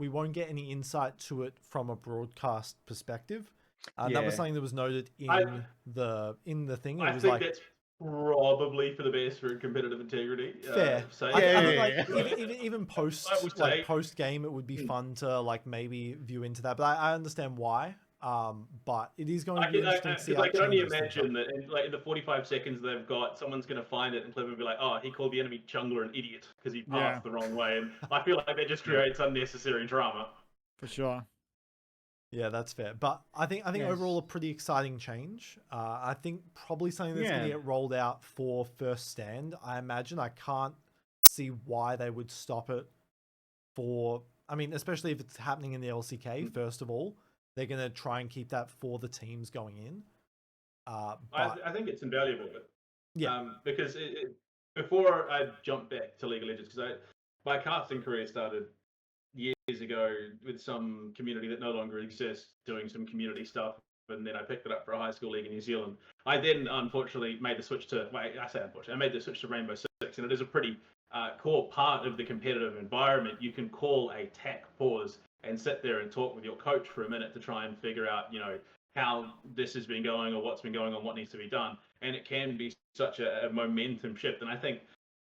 won't get any insight to it from a broadcast perspective. That was Yeah. something that was noted in I- the thing. It I was think like that's probably for the best for competitive integrity. fair. So I think Yeah. like even post I would say- post game, it would be fun to like maybe view into that. But I understand why. But it is going to be interesting to see. I how can only changes things up. imagine that in the 45 seconds they've got, someone's going to find it and Clever will be like, oh, he called the enemy jungler an idiot because he passed Yeah. the wrong way. And I feel like that just creates unnecessary drama. For sure. Yeah, that's fair. But I think Yes. overall a pretty exciting change. I think probably something that's going to Yeah. get rolled out for first stand. I imagine I can't see why they would stop it for. I mean, especially if it's happening in the LCK. First of all, they're going to try and keep that for the teams going in. But I think it's invaluable. But, yeah, because before I jumped back to League of Legends, because my casting career started years ago with some community that no longer exists, doing some community stuff, and then I picked it up for a high school league in New Zealand. I then unfortunately made the switch to, I made the switch to Rainbow Six, and it is a pretty core part of the competitive environment. You can call a TAC pause and sit there and talk with your coach for a minute to try and figure out, how this has been going or what's been going on, what needs to be done. And it can be such a momentum shift. And I think,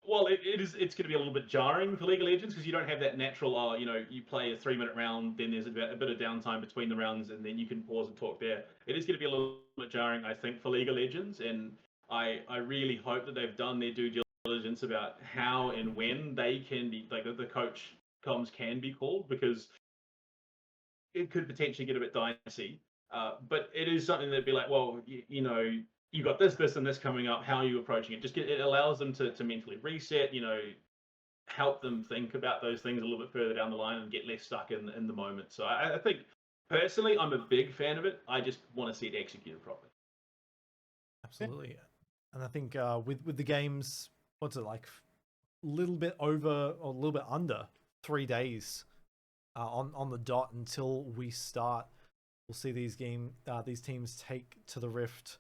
well, it's going to be a little bit jarring for League of Legends because you don't have that natural, you play a 3-minute round, then there's a bit of downtime between the rounds, and then you can pause and talk there. It is going to be a little bit jarring, I think, for League of Legends. And I really hope that they've done their due diligence about how and when they can be, like the coach comms can be called, because it could potentially get a bit dicey. But it is something that'd be like, well, you got this, and this coming up. How are you approaching it? It allows them to mentally reset. Help them think about those things a little bit further down the line and get less stuck in the moment. So I think personally, I'm a big fan of it. I just want to see it executed properly. absolutely. And I think with the games, what's it like? A little bit over or a little bit under 3 days on the dot until we start. We'll see these teams take to the Rift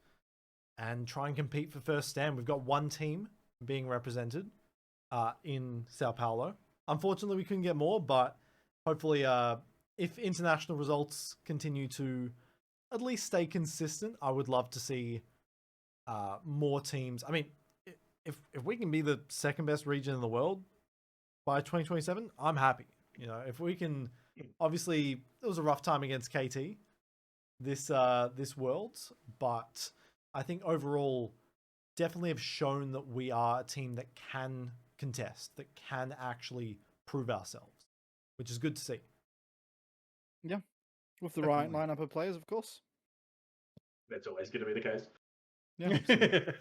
and try and compete for first stand. We've got one team being represented in Sao Paulo. Unfortunately, we couldn't get more, but hopefully, if international results continue to at least stay consistent, I would love to see more teams. I mean, if we can be the second best region in the world, by 2027, I'm happy. You know, if we can, obviously it was a rough time against KT this Worlds, but I think overall definitely have shown that we are a team that can contest, that can actually prove ourselves, which is good to see. Yeah, with the Definitely. right lineup of players, of course. That's always going to be the case. Yeah, absolutely.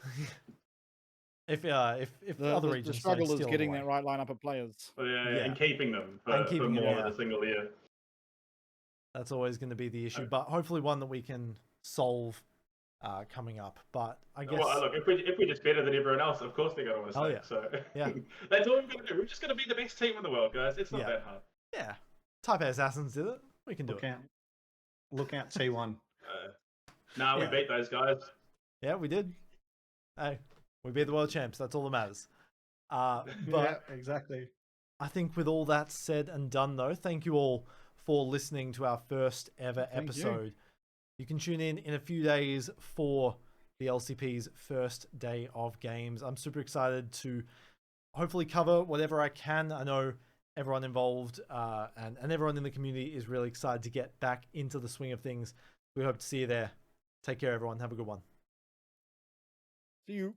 If the, other the, regions the struggle is steal getting away. that right lineup of players. But yeah, Yeah. and keeping them for, And keeping for them, more yeah. than a single year. That's always going to be the issue, but hopefully one that we can solve coming up. But I guess Well, look, if we're just better than everyone else, of course they're going to want to Oh, stay. yeah. So Yeah. that's all we're going to do. We're just going to be the best team in the world, guys. It's not Yeah. that hard. yeah, Type A Assassins did it. We can do Look it. out. Look out, T1. Nah, Yeah. we beat those guys. Yeah, we did. Hey, we beat the world champs. That's all that matters. But Yeah, exactly. I think with all that said and done, though, thank you all for listening to our first ever Thank you. episode. You can tune in a few days for the LCP's first day of games. I'm super excited to hopefully cover whatever I can. I know everyone involved and everyone in the community is really excited to get back into the swing of things. We hope to see you there. Take care, everyone. Have a good one. See you.